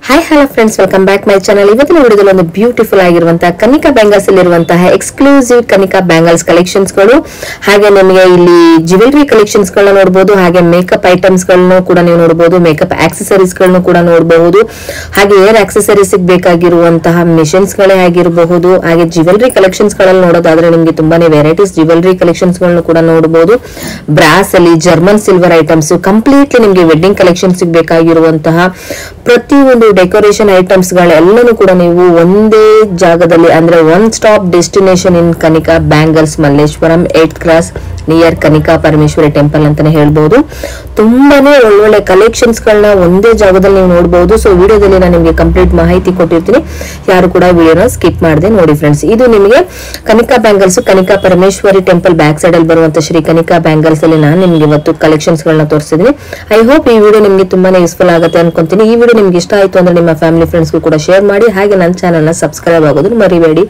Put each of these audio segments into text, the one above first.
Hi hello friends, welcome back my channel. ಇವತ್ತಿನ ವಿಡಿಯೋದಲ್ಲಿ ಒಂದು ಬ್ಯೂಟಿಫುಲ್ ಆಗಿರುವಂತಹ ಕನಿಕಾ ಬ್ಯಾಂಗಲ್ಸ್ ಅಲ್ಲಿ ಇರುವಂತಹ ಎಕ್ಸ್ಕ್ಲೂಸಿವ್ ಕನಿಕಾ ಬ್ಯಾಂಗಲ್ಸ್ ಕಲೆಕ್ಷನ್ಸ್ ಗಳು, ಹಾಗೆ ನಿಮಗೆ ಇಲ್ಲಿ ಜ್ಯುವೆಲರಿ ಕಲೆಕ್ಷನ್ಸ್ ಗಳನ್ನ ನೋಡಬಹುದು, ಹಾಗೆ ಮೇಕಪ್ ಐಟಮ್ಸ್ ಗಳನ್ನು ಕೂಡ ನೀವು ನೋಡಬಹುದು, ಮೇಕಪ್ ಆಕ್ಸೆಸರೀಸ್ ಗಳನ್ನು ಕೂಡ ನೋಡಬಹುದು, ಹಾಗೆ ಏರ್ ಆಕ್ಸೆಸರೀಸ್ ಬೇಕಾಗಿರುವಂತಹ ಮಿಷನ್ಸ್ ಗಳೇ ಆಗಿರಬಹುದು, ಹಾಗೆ ಜ್ಯುವೆಲರಿ ಕಲೆಕ್ಷನ್ಸ್ ಗಳಲ್ಲಿ ನೋಡೋದಾದ್ರೆ ನಿಮಗೆ ತುಂಬಾನೇ ವೆರೈಟೀಸ್ ಜ್ಯುವೆಲರಿ ಕಲೆಕ್ಷನ್ಸ್ ಗಳನ್ನು ಕೂಡ ನೋಡಬಹುದು. ಬ್ರಾಸ್ ಅಲ್ಲಿ ಜರ್ಮನ್ ಸಿಲ್ವರ್ ಐಟಮ್ಸ್, ಕಂಪ್ಲೀಟ್ಲಿ ನಿಮಗೆ ವೆಡ್ಡಿಂಗ್ ಕಲೆಕ್ಷನ್ಸ್ ಬೇಕಾಗಿರುವಂತಹ ಪ್ರತಿಯೊಂದು ಡೆಕೋರೇಷನ್ ಐಟಮ್ಸ್ ಗಳೆಲ್ಲನೂ ಕೂಡ ನೀವು ಒಂದೇ ಜಾಗದಲ್ಲಿ, ಅಂದ್ರೆ one stop destination in Kanika bangles, Malleshwaram 8th cross near Kanika Parameshwari temple ಅಂತಾನೆ ಹೇಳ್ಬಹುದು. ತುಂಬಾನೇ ಒಳ್ಳೊಳ್ಳೆ ಕಲೆಕ್ಷನ್ಸ್ ಗಳನ್ನ ಒಂದೇ ಜಾಗದಲ್ಲಿ ನೀವು ನೋಡಬಹುದು. ಸೊ ವಿಡಿಯೋದಲ್ಲಿ ನಾನು ನಿಮಗೆ ಕಂಪ್ಲೀಟ್ ಮಾಹಿತಿ ಕೊಟ್ಟಿರ್ತೀನಿ, ಯಾರು ಕೂಡ ವಿಡಿಯೋನ ಸ್ಕಿಪ್ ಮಾಡದೆ ನೋಡಿ ಫ್ರೆಂಡ್ಸ್. ಇದು ನಿಮಗೆ Kanika bangles, Kanika Parameshwari temple back side ಅಲ್ಲಿ ಬರುವಂತ ಶ್ರೀ ಕನಿಕಾ ಬ್ಯಾಂಗಲ್ಸ್ ಅಲ್ಲಿ ನಾನು ನಿಮ್ಗೆ ಇವತ್ತು ಕಲೆಕ್ಷನ್ಸ್ ಗಳನ್ನ ತೋರಿಸಿದ್ದೀನಿ. ಐ ಹೋಪ್ ಈ ವಿಡಿಯೋ ನಿಮ್ಗೆ ತುಂಬಾನೇ ಯೂಸ್ಫುಲ್ ಆಗುತ್ತೆ ಅನ್ಕೊಂತೀನಿ. ಈ ವಿಡಿಯೋ ನಿಮ್ಗೆ ಇಷ್ಟ ಆಯ್ತು ಅಂದ್ರೆ ನಿಮ್ಮ ಫ್ಯಾಮಿಲಿ ಫ್ರೆಂಡ್ಸ್ಗೂ ಕೂಡ ಶೇರ್ ಮಾಡಿ, ಹಾಗೆ ನನ್ನ ಚಾನಲ್ ನ ಸಬ್ಸ್ಕ್ರೈಬ್ ಆಗೋದನ್ನ ಮರಿಬೇಡಿ.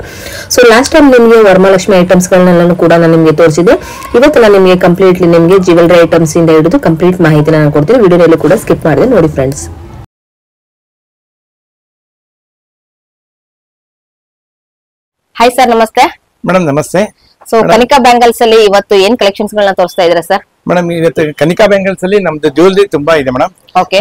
ಸೊ ಲಾಸ್ಟ್ ಟೈಮ್ ನಿಮಗೆ ವರಮಹಾಲಕ್ಷ್ಮಿ ಐಟಮ್ಸ್ ಗಳನ್ನೆಲ್ಲ ಕೂಡ ನಾನು ನಿಮಗೆ ತೋರಿಸಿದೆ. ಇವತ್ತು ನಾನು ನಿಮಗೆ ಕಂಪ್ಲೀಟ್ಲಿ ನಿಮಗೆ ಜ್ಯುವೆಲರಿ ಐಟಮ್ಸ್ ಇಂದ ಹಿಡಿದು ಕಂಪ್ಲೀಟ್ ಮಾಹಿತಿ ನಾನು ಕೊಡ್ತೀನಿ. ವಿಡಿಯೋನಲ್ಲಿ ಕೂಡ ಸ್ಕಿಪ್ ಮಾಡಿದೆ ನೋಡಿ ಫ್ರೆಂಡ್ಸ್. ಹಾಯ್ ಸರ್, ನಮಸ್ತೆ. ಮೇಡಮ್ ನಮಸ್ತೆ. ಸೊ ಕನಿಕಾ ಬ್ಯಾಂಗಲ್ಸ್ ಅಲ್ಲಿ ಇವತ್ತು ಏನ್ ಕಲೆಕ್ಷನ್ಸ್ ಗಳನ್ನ ತೋರಿಸ್ತಾ ಇದ್ದೀರಾ ಸರ್? ಮೇಡಮ್ ಇವತ್ತು ಕನಿಕಾ ಬ್ಯಾಂಗಲ್ಸ್ ಅಲ್ಲಿ ನಮ್ದು ಜ್ಯುವೆಲರಿ ತುಂಬಾ ಇದೆ ಮೇಡಮ್. ಓಕೆ.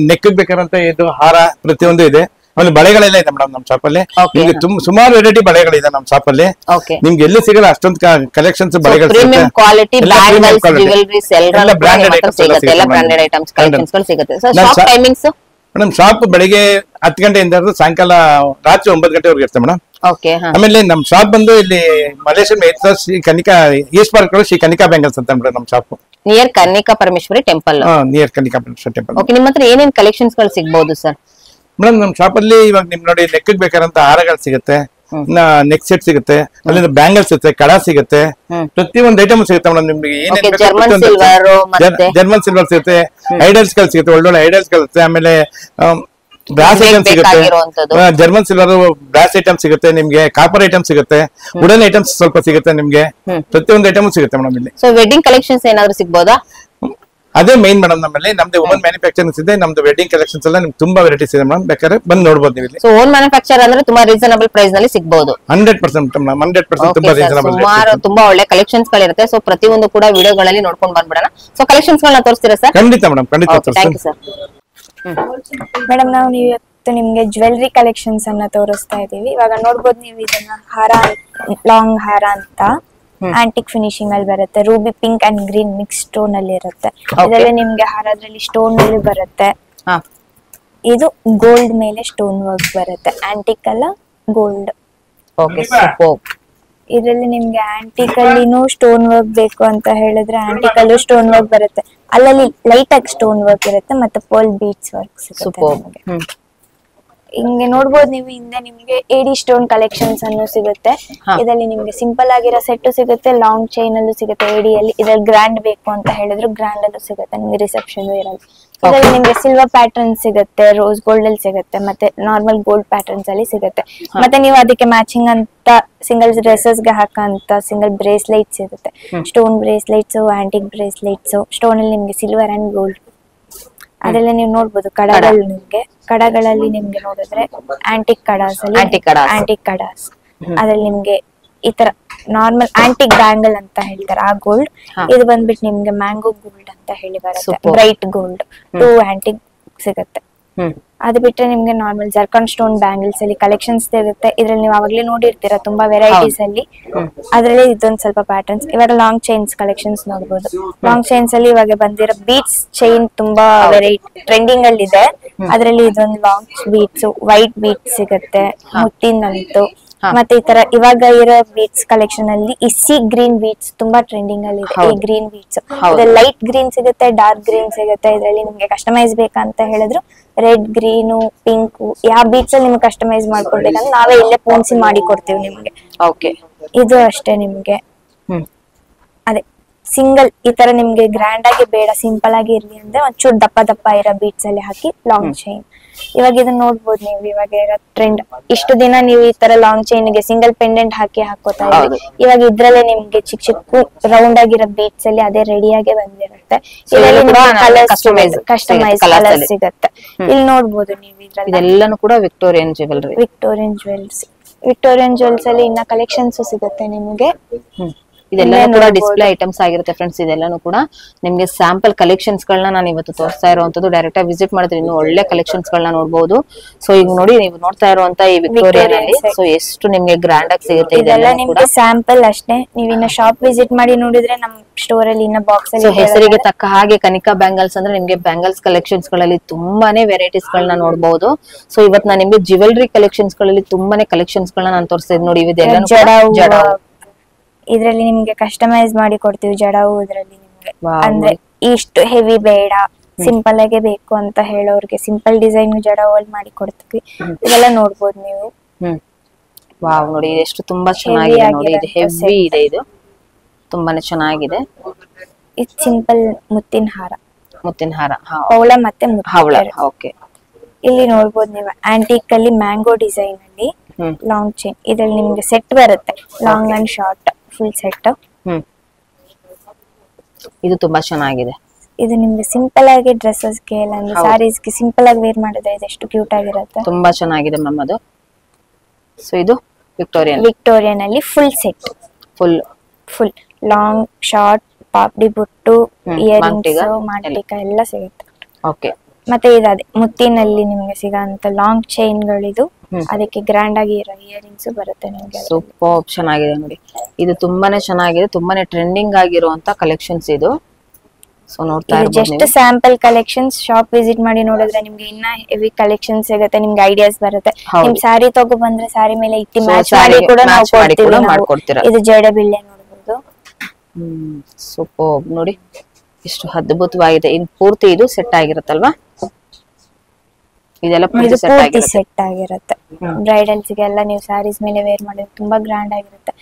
ನೆಕ್ ಬೇಕಾದಂತ ಇದು ಹಾರ ಪ್ರತಿಯೊಂದು ಇದೆ. ಆಮೇಲೆ ಬಳೆಗಳೆಲ್ಲ ಇದೆ ಮೇಡಮ್ ನಮ್ ಶಾಪ್ ಅಲ್ಲಿ. ನಿಮ್ಗೆ ಸುಮಾರು ವೆರೈಟಿ ಬಳೆಗಳಿದೆ ನಮ್ ಶಾಪ್ ಅಲ್ಲಿ. ನಿಮ್ಗೆ ಎಲ್ಲಿ ಸಿಗಲ್ಲ ಅಷ್ಟೊಂದು ಕಲೆಕ್ಷನ್ಸ್ ಬಳೆಗಳು ಪ್ರೀಮಿಯಂ ಕ್ವಾಲಿಟಿ ಬ್ಯಾಂಗಲ್ಸ್, ಜ್ಯುವೆಲರೀಸ್ ಎಲ್ಲ ಬ್ರಾಂಡೆಡ್ ಐಟಮ್ಸ್ ಸಿಗುತ್ತೆ. ಎಲ್ಲ ಬ್ರಾಂಡೆಡ್ ಐಟಮ್ಸ್ ಕಲೆಕ್ಷನ್ಸ್ ಗಳು ಸಿಗುತ್ತೆ. So shop timings? Madam shop ಬೆಳಿಗ್ಗೆ 10 ಗಂಟೆಯಿಂದ ಸಾಯಂಕಾಲ ರಾತ್ರಿ 9 ಗಂಟೆವರೆಗೆ ಇರುತ್ತೆ ಮೇಡಮ್. ಓಕೆ. ಆಮೇಲೆ ನಮ್ ಶಾಪ್ ಬಂದು ಇಲ್ಲಿ Malleswaram 8th cross Shri Kanika East park Shri Kanika bangles ಅಂತ ಮೇಡಮ್ ನಮ್ shop. Near Kanika Parameshwari temple. Near Kanika Parameshwari temple. Okay. ನಿಮ್ಮ ಹತ್ರ ಏನೇನ್ ಕಲೆಕ್ಷನ್ಸ್ ಗಳು ಸಿಗಬಹುದು ಸರ್? ಮೇಡಮ್ ನಮ್ ಶಾಪ್ ಅಲ್ಲಿ ಇವಾಗ ನಿಮ್ ನೋಡಿ ನೆಕ್ ಬೇಕಾದಂತ ಹಾರಗಳು ಸಿಗುತ್ತೆ, ನೆಕ್ ಸೆಟ್ ಸಿಗುತ್ತೆ, ಅಲ್ಲಿಂದ ಬ್ಯಾಂಗಲ್ಸ್ ಸಿಗುತ್ತೆ, ಕಡ ಸಿಗುತ್ತೆ, ಪ್ರತಿಯೊಂದು ಐಟಮ್ ಸಿಗುತ್ತೆ ಮೇಡಮ್. ನಿಮ್ಗೆ ಏನೇನು ಜರ್ಮನ್ ಸಿಲ್ವರ್ ಸಿಗುತ್ತೆ, ಐಡಲ್ಸ್ ಗಳು ಸಿಗುತ್ತೆ, ಒಳ್ಳೊಳ್ಳೆ ಐಡಲ್ಸ್ ಗಳು. ಆಮೇಲೆ ಬ್ರಾಸ್ ಐಟಮ್ ಸಿಗುತ್ತೆ, ಜರ್ಮನ್ ಸಿಲ್ವರ್ ಬ್ರಾಸ್ ಐಟಮ್ ಸಿಗುತ್ತೆ, ನಿಮ್ಗೆ ಕಾಪರ್ ಐಟಮ್ ಸಿಗುತ್ತೆ, ವುಡನ್ ಐಟಮ್ಸ್ ಸ್ವಲ್ಪ ಸಿಗುತ್ತೆ, ನಿಮ್ಗೆ ಪ್ರತಿಯೊಂದು ಐಟಮ್ ಸಿಗುತ್ತೆ ಮೇಡಮ್ ಇಲ್ಲಿ. ಸೊ ವೆಡ್ಡಿಂಗ್ ಕಲೆಕ್ಷನ್ಸ್ ಏನಾದ್ರು ಸಿಗಬಹುದಾ? ಅದೇ ಮೈನ್ ಮೇಡಮ್ ನಮ್ಮಲ್ಲಿ. ನಮ್ದು ಓನ್ ಮ್ಯಾನುಫ್ಯಾಕ್ಚರಿಂಗ್ ಇದೆ. ನಮ್ದು ವೆಡ್ಡಿಂಗ್ ಕಲೆಕ್ಷನ್ಸ್ ಎಲ್ಲ ನಿಮ್ಗೆ ತುಂಬಾ ವೆರೈಟೀಸ್ ಇದೆ ಮೇಡಮ್. ಬೇಕಾದ್ರೆ ಬಂದು ನೋಡಬಹುದು ನೀವು ಇಲ್ಲಿ. ಸೊ ಓನ್ ಮ್ಯಾನುಫ್ಯಾಕ್ಚರ್ ಅಂದ್ರೆ ತುಂಬಾ ರೀಸನಬಲ್ ಪ್ರೈಸ್ ನಲ್ಲಿ ಸಿಗಬಹುದು. 100% ಮೇಡಮ್, 100% ತುಂಬಾ ರೀಸನಬಲ್. ಸುಮಾರು ತುಂಬಾ ಒಳ್ಳೆ ಕಲೆಕ್ಷನ್ಸ್ ಗಳಿರುತ್ತೆ. ಸೊ ಪ್ರತಿಯೊಂದು ಕೂಡ ವಿಡಿಯೋಗಳಲ್ಲಿ ನೋಡ್ಕೊಂಡು ಬಂದ್ಬಿಡೋಣ. ಸೊ ಕಲೆಕ್ಷನ್ಸ್ ಗಳನ್ನ ತೋರಿಸ್ತೀರಾ ಸರ್? ಖಂಡಿತ ಮೇಡಮ್, ಖಂಡಿತ ತೋರಿಸ್ತೀನಿ ಸರ್. ಮೇಡಮ್, ನಾವು ಇವತ್ತು ನಿಮ್ಗೆ ಜ್ಯುವೆಲರಿ ಕಲೆಕ್ಷನ್ಸ್ ಅನ್ನ ತೋರಿಸ್ತಾ ಇದೀವಿ. ಇವಾಗ ನೋಡ್ಬೋದು ನೀವು, ಇದನ್ನ ಹಾರ, ಲಾಂಗ್ ಹಾರ ಅಂತ ಆಂಟಿಕ್ ಫಿನಿಶಿಂಗ್ ಅಲ್ಲಿ ಬರುತ್ತೆ. Ruby pink and green mix stone ಅಲ್ಲಿ ಇರುತ್ತೆ. ಇದರಲ್ಲಿ ನಿಮ್ಗೆ ಹಾರದ್ರಲ್ಲಿ ಸ್ಟೋನ್ ಅಲ್ಲಿ ಬರುತ್ತೆ. ಇದು ಗೋಲ್ಡ್ ಮೇಲೆ ಸ್ಟೋನ್ ವರ್ಕ್ ಬರುತ್ತೆ. ಆಂಟಿಕ್ ಅಲ್ಲ, ಗೋಲ್ಡ್. ಇದರಲ್ಲಿ ನಿಮ್ಗೆ ಆಂಟಿಕ್ ಅಲ್ಲಿನೂ ಸ್ಟೋನ್ ವರ್ಕ್ ಬೇಕು ಅಂತ ಹೇಳಿದ್ರೆ ಆಂಟಿಕ್ ಅಲ್ಲೂ ಸ್ಟೋನ್ ವರ್ಕ್ ಬರುತ್ತೆ. ಅಲ್ಲಲ್ಲಿ ಲೈಟ್ ಆಗಿ ಸ್ಟೋನ್ ವರ್ಕ್ ಇರುತ್ತೆ, ಮತ್ತೆ ಪರ್ಲ್ ಬೀಡ್ಸ್ ವರ್ಕ್ ಸಿಗುತ್ತೆ. ಹಿಂಗೆ ನೋಡ್ಬೋದು ನೀವು, ಹಿಂದೆ ನಿಮ್ಗೆ ಏಡಿ ಸ್ಟೋನ್ ಕಲೆಕ್ಷನ್ಸ್ ಅನ್ನು ಸಿಗುತ್ತೆ. ಇದರಲ್ಲಿ ನಿಮ್ಗೆ ಸಿಂಪಲ್ ಆಗಿರೋ ಸೆಟ್ ಸಿಗುತ್ತೆ, ಲಾಂಗ್ ಚೈನ್ ಅಲ್ಲೂ ಸಿಗುತ್ತೆ ಏಡಿಯಲ್ಲಿ. ಇದ್ರಲ್ಲಿ ಗ್ರ್ಯಾಂಡ್ ಬೇಕು ಅಂತ ಹೇಳಿದ್ರು ಗ್ರ್ಯಾಂಡ್ ಅಲ್ಲೂ ಸಿಗುತ್ತೆ, ನಿಮ್ಗೆ ರಿಸೆಪ್ಷನ್ ಇರಲ್ಲ. ಇದರಲ್ಲಿ ನಿಮ್ಗೆ ಸಿಲ್ವರ್ ಪ್ಯಾಟರ್ನ್ ಸಿಗುತ್ತೆ, ರೋಸ್ ಗೋಲ್ಡ್ ಅಲ್ಲಿ ಸಿಗುತ್ತೆ, ಮತ್ತೆ ನಾರ್ಮಲ್ ಗೋಲ್ಡ್ ಪ್ಯಾಟರ್ನ್ಸ್ ಅಲ್ಲಿ ಸಿಗುತ್ತೆ. ಮತ್ತೆ ನೀವು ಅದಕ್ಕೆ ಮ್ಯಾಚಿಂಗ್ ಅಂತ ಸಿಂಗಲ್ ಡ್ರೆಸ್ಸಸ್ ಗೆ ಹಾಕಂತ ಸಿಂಗಲ್ ಬ್ರೇಸ್ಲೈಟ್ಸ್ ಇರುತ್ತೆ. ಸ್ಟೋನ್ ಬ್ರೇಸ್ಲೈಟ್ಸ್, ಆಂಟಿಕ್ ಬ್ರೇಸ್ಲೈಟ್ಸ್, ಸ್ಟೋನ್ ಅಲ್ಲಿ ನಿಮ್ಗೆ ಸಿಲ್ವರ್ ಅಂಡ್ ಗೋಲ್ಡ್. ಅದೆಲ್ಲ ನೀವು ನೋಡ್ಬೋದು. ಕಡಗಳು, ನಿಮ್ಗೆ ಕಡಗಳಲ್ಲಿ ನಿಮ್ಗೆ ನೋಡಿದ್ರೆ ಆಂಟಿಕ್ ಕಡಾಸ್ ಅಲ್ಲಿ ಆಂಟಿಕ್ ಕಡಾಸ್, ಅದ್ರಲ್ಲಿ ನಿಮ್ಗೆ ಈ ತರ ನಾರ್ಮಲ್ ಆಂಟಿಕ್ ಬ್ಯಾಂಗಲ್ ಅಂತ ಹೇಳ್ತಾರೆ, ಆ ಗೋಲ್ಡ್. ಇದು ಬಂದ್ಬಿಟ್ಟು ನಿಮ್ಗೆ ಮ್ಯಾಂಗೋ ಗೋಲ್ಡ್ ಅಂತ ಹೇಳಿ ಬರುತ್ತೆ, ಬ್ರೈಟ್ ಗೋಲ್ಡ್. 2 ಆಂಟಿಕ್ ಸಿಗುತ್ತೆ. ಅದು ಬಿಟ್ರೆ ನಿಮ್ಗೆ ನಾರ್ಮಲ್ ಜರ್ಕಾನ್ ಸ್ಟೋನ್ ಬ್ಯಾಂಗಲ್ಸ್ ಅಲ್ಲಿ ಕಲೆಕ್ಷನ್ಸ್ ಸಿಗುತ್ತೆ. ಇದ್ರಲ್ಲಿ ನೀವು ಅವಾಗ್ಲೇ ನೋಡಿರ್ತೀರಾ ತುಂಬಾ ವೆರೈಟೀಸ್ ಅಲ್ಲಿ. ಅದ್ರಲ್ಲಿ ಇದೊಂದು ಸ್ವಲ್ಪ ಪ್ಯಾಟರ್ನ್ಸ್. ಇವಾಗ ಲಾಂಗ್ ಚೈನ್ಸ್ ಕಲೆಕ್ಷನ್ಸ್ ನೋಡಬಹುದು. ಲಾಂಗ್ ಚೈನ್ಸ್ ಅಲ್ಲಿ ಇವಾಗ ಬಂದಿರೋ ಬೀಟ್ಸ್ ಚೈನ್ ತುಂಬಾ ವೆರೈಟಿ ಟ್ರೆಂಡಿಂಗ್ ಅಲ್ಲಿ ಇದೆ. ಅದ್ರಲ್ಲಿ ಇದೊಂದು ಲಾಂಗ್ ಬೀಟ್ಸ್, ವೈಟ್ ಬೀಟ್ಸ್ ಸಿಗುತ್ತೆ, ಮುತ್ತಿನಂತೂ. ಮತ್ತೆ ಈ ತರ ಇವಾಗ ಇರೋ ಬೀಟ್ಸ್ ಕಲೆಕ್ಷನ್ ಅಲ್ಲಿ ಈ ಸಿ ಗ್ರೀನ್ ಬೀಟ್ಸ್ ತುಂಬಾ ಟ್ರೆಂಡಿಂಗ್ ಅಲ್ಲಿ ಇದೆ. ಈ ಗ್ರೀನ್ ಬೀಟ್ಸ್ ಲೈಟ್ ಗ್ರೀನ್ ಸಿಗುತ್ತೆ, ಡಾರ್ಕ್ ಗ್ರೀನ್ ಸಿಗುತ್ತೆ. ಇದರಲ್ಲಿ ನಿಮ್ಗೆ ಕಸ್ಟಮೈಸ್ ಬೇಕಂತ ಹೇಳಿದ್ರು ರೆಡ್, ಗ್ರೀನು, ಪಿಂಕ್, ಯಾವ ಬೀಟ್ಸ್ ಅಲ್ಲಿ ನಿಮ್ಗೆ ಕಸ್ಟಮೈಸ್ ಮಾಡ್ಕೊಡ್ಬೇಕಂದ್ರೆ ನಾವೇ ಇಲ್ಲೇ ಪೋನ್ಸಿ ಮಾಡಿ ಕೊಡ್ತೀವಿ ನಿಮ್ಗೆ. ಓಕೆ. ಇದು ಅಷ್ಟೇ ನಿಮ್ಗೆ. ಅದೇ ಸಿಂಗಲ್ ಈ ತರ ನಿಮ್ಗೆ ಗ್ರ್ಯಾಂಡ್ ಆಗಿ ಬೇಡ, ಸಿಂಪಲ್ ಆಗಿ ಇರ್ಲಿ ಅಂದ್ರೆ ಒಂಚೂರು ದಪ್ಪ ದಪ್ಪ ಇರೋ ಬೀಟ್ಸ್ ಅಲ್ಲಿ ಹಾಕಿ ಲಾಂಗ್ ಚೈನ್. ಇವಾಗ ಇದನ್ನ ನೋಡ್ಬೋದು ನೀವು, ಇವಾಗ ಇರೋ ಟ್ರೆಂಡ್. ಇಷ್ಟು ದಿನ ನೀವು ಈ ತರ ಲಾಂಗ್ ಚೈನ್ ಗೆ ಸಿಂಗಲ್ ಪೆಂಡೆಂಟ್ ಹಾಕಿ ಹಾಕೋತಾ ಇದ್ರಿ. ಇವಾಗ ಇದ್ರಲ್ಲೇ ನಿಮ್ಗೆ ಚಿಕ್ಕ ಚಿಕ್ಕ ರೌಂಡ್ ಆಗಿರೋ ಬೀಟ್ಸ್ ಅಲ್ಲಿ ಅದೇ ರೆಡಿಯಾಗೆ ಬಂದಿರುತ್ತೆ. ಕಸ್ಟಮೈಸ್ ಕಲರ್ ಸಿಗುತ್ತೆ. ಇಲ್ಲಿ ನೋಡ್ಬೋದು ನೀವು, ಇದೆಲ್ಲಾನು ಕೂಡ ವಿಕ್ಟೋರಿಯನ್ ಜ್ಯುವೆಲ್ರಿ. ವಿಕ್ಟೋರಿಯನ್ ಜ್ಯುವೆಲ್ಸ್ ಅಲ್ಲಿ ಇನ್ನ ಕಲೆಕ್ಷನ್ಸ್ ಸಿಗುತ್ತೆ ನಿಮ್ಗೆ. ಇದೆಲ್ಲ ಕೂಡ ಡಿಸ್ಪ್ಲೇ ಐಟಮ್ಸ್ ಆಗಿರುತ್ತೆ ಫ್ರೆಂಡ್ಸ್. ಇದೆಲ್ಲಾನು ಕೂಡ ನಿಮ್ಗೆ ಸ್ಯಾಂಪಲ್ ಕಲೆಕ್ಷನ್ಸ್ ಗಳನ್ನ ನಾನು ಇವತ್ತು ತೋರಿಸ್ತಾ ಇರುವಂತದ್ದು. ಡೈರೆಕ್ಟ್ ಆಗಿ ವಿಸಿಟ್ ಮಾಡಿದ್ರೆ ಇನ್ನು ಒಳ್ಳೆ ಕಲೆಕ್ಷನ್ಸ್ ಗಳನ್ನ ನೋಡಬಹುದು. ಸೊ ಈಗ ನೋಡಿ, ನೀವು ನೋಡ್ತಾ ಇರುವಂತ ಈ ವಿಕ್ಟೋರಿಯನ್ ಅಲ್ಲಿ ಸೊ ಎಷ್ಟು ನಿಮ್ಗೆ ಗ್ರ್ಯಾಂಡ್ ಆಗಿ ಸಿಗುತ್ತೆ. ಇದೆಲ್ಲ ನಿಮ್ಗೆ ಸ್ಯಾಂಪಲ್ ಅಷ್ಟೇ. ನೀವು ಇನ್ನ ಶಾಪ್ ವಿಸಿಟ್ ಮಾಡಿ ನೋಡಿದ್ರೆ ನಮ್ ಸ್ಟೋರ್ ಅಲ್ಲಿ ಇನ್ನ ಬಾಕ್ಸ್ ಅಲ್ಲಿ ಹೆಸರಿಗೆ ತಕ್ಕ ಹಾಗೆ ಕನಿಕಾ ಬ್ಯಾಂಗಲ್ಸ್ ಅಂದ್ರೆ ನಿಮ್ಗೆ ಬ್ಯಾಂಗಲ್ಸ್ ಕಲೆಕ್ಷನ್ಸ್ ಗಳಲ್ಲಿ ತುಂಬಾನೇ ವೆರೈಟೀಸ್ ಗಳನ್ನ ನೋಡಬಹುದು. ಸೊ ಇವತ್ತು ನಾನು ನಿಮ್ಗೆ ಜ್ಯುವೆಲ್ರಿ ಕಲೆಕ್ಷನ್ಸ್ ಗಳಲ್ಲಿ ತುಂಬಾನೇ ಕಲೆಕ್ಷನ್ಸ್ ಗಳನ್ನ ನಾನು ತೋರಿಸ್ತಾ ಇದ್ದೀನಿ ನೋಡಿ. ಇದೆಲ್ಲ ಇದ್ರಲ್ಲಿ ನಿಮ್ಗೆ ಕಸ್ಟಮೈಸ್ ಮಾಡಿ ಕೊಡ್ತೀವಿ ಜಡಾವು. ಇದ್ರಲ್ಲಿ ನಿಮ್ಗೆ ಅಂದ್ರೆ ಇಷ್ಟು ಹೆವಿ ಬೇಡ, ಸಿಂಪಲ್ ಆಗಿ ಬೇಕು ಅಂತ ಹೇಳೋರ್ಗೆ ಸಿಂಪಲ್ ಡಿಸೈನ್ ಜಡಾವಲ್ಲಿ ಮಾಡಿ ಕೊಡ್ತೀವಿ. ಇದೆಲ್ಲ ನೋಡ್ಬೋದು ನೀವು. ವಾವ್ ನೋಡಿ, ಎಷ್ಟು ತುಂಬಾ ಚೆನ್ನಾಗಿದೆ ನೋಡಿ. ಇದು ಹೆವಿ ಇದೆ, ಇದು ತುಂಬಾನೇ ಚೆನ್ನಾಗಿದೆ. ಇದು ಸಿಂಪಲ್ ಮುತ್ತಿನ ಹಾರ, ಪೌಳ ಮತ್ತೆ ಹವಳ. ಓಕೆ, ಇಲ್ಲಿ ನೋಡ್ಬೋದು ನೀವು ಆಂಟಿಕ್ ಅಲ್ಲಿ ಮ್ಯಾಂಗೋ ಡಿಸೈನ್ ಅಲ್ಲಿ ಲಾಂಗ್ ಚೈನ್. ಇದ್ರಲ್ಲಿ ನಿಮ್ಗೆ ಸೆಟ್ ಬರುತ್ತೆ, long and short full set. ಇದು ತುಂಬಾ ಚೆನ್ನಾಗಿದೆ. ಇದು ನಿಮ್ಗೆ ಸಿಂಪಲ್ ಆಗಿ ಡ್ರೆಸ್ಸಸ್ ಗೆ ಅಂದ್ರೆ ಸಾರೀಸ್ ಗೆ ಸಿಂಪಲ್ ಆಗಿ ವೇರ್ ಮಾಡಿದ್ರೆ ಇದೆಷ್ಟು ಕ್ಯೂಟ್ ಆಗಿರುತ್ತೆ. ತುಂಬಾ ಚೆನ್ನಾಗಿದೆ ಮ್ಯಾಮ್ ಅದು. ಸೊ ಇದು ವಿಕ್ಟೋರಿಯನ್ ಅಲ್ಲಿ full set, full long short ಪಾಪ್ಡಿ ಬುಟ್ಟು, ಇಯರಿಂಗ್ಸ್, ಮಾಂಟಿಕ ಎಲ್ಲ ಸಿಗುತ್ತೆ. ಓಕೆ, ಮತ್ತೆ ಇದಾದೆ ಮುತ್ತಿನಲ್ಲಿ ನಿಮ್ಗೆ ಸಿಗಂತ ಲಾಂಗ್ ಚೈನ್ ಗಳಿದು, ಅದಕ್ಕೆ ಗ್ರ್ಯಾಂಡ್ ಆಗಿ ಇರೋ ಇಯರಿಂಗ್ಸ್ ಬರುತ್ತೆ ನಿಮ್ಗೆ. ಸೂಪರ್ ಆಪ್ಷನ್ ಆಗಿದೆ ನೋಡಿ. ಇದು ತುಂಬಾನೇ ಚೆನ್ನಾಗಿದೆ, ತುಂಬಾನೇ ಟ್ರೆಂಡಿಂಗ್ ಆಗಿರುವಂತ ಕಲೆಕ್ಷನ್ಸ್ ಇದು. ಸೊ ನೋಡ್ತಾ ಇರ್ಬೋದು, just sample collections. Shop visit ಮಾಡಿ ನೋಡಿದ್ರೆ ನಿಮ್ಗೆ ಇನ್ನ ಹೆವಿ ಕಲೆಕ್ಷನ್ಸ್ ಸಿಗುತ್ತೆ, ನಿಮ್ಗೆ ಐಡಿಯಾಸ್ ಬರುತ್ತೆ. ನಿಮ್ ಸಾರಿ ತಗೋ ಬಂದ್ರೆ ಸಾರಿ ಮೇಲೆ ಇಟ್ಟಿ ಮ್ಯಾಚ್ ಮಾಡಿ ಕೂಡ ನಾವು ಕೊಡ್ತೀವಿ. ಇದು ಜಡೆ ಬಿಲ್ಲೆ ನೋಡಬಹುದು. ಸೂಪರ್ ನೋಡಿ, ಎಷ್ಟು ಅದ್ಭುತವಾಗಿದೆ. ಇನ್ ಪೂರ್ತಿ ಇದು ಸೆಟ್ ಆಗಿರುತ್ತಲ್ವಾ? ಇದೆಲ್ಲ ಪೂರ್ತಿ ಸೆಟ್ ಆಗಿರುತ್ತೆ. ಬ್ರೈಡಲ್ಸ್ ಗೆಲ್ಲ ನೀವು ಸಾರೀಸ್ ಮೇಲೆ ವೇರ್ ಮಾಡಿದ್ರೆ ತುಂಬಾ ಗ್ರ್ಯಾಂಡ್ ಆಗಿರುತ್ತೆ.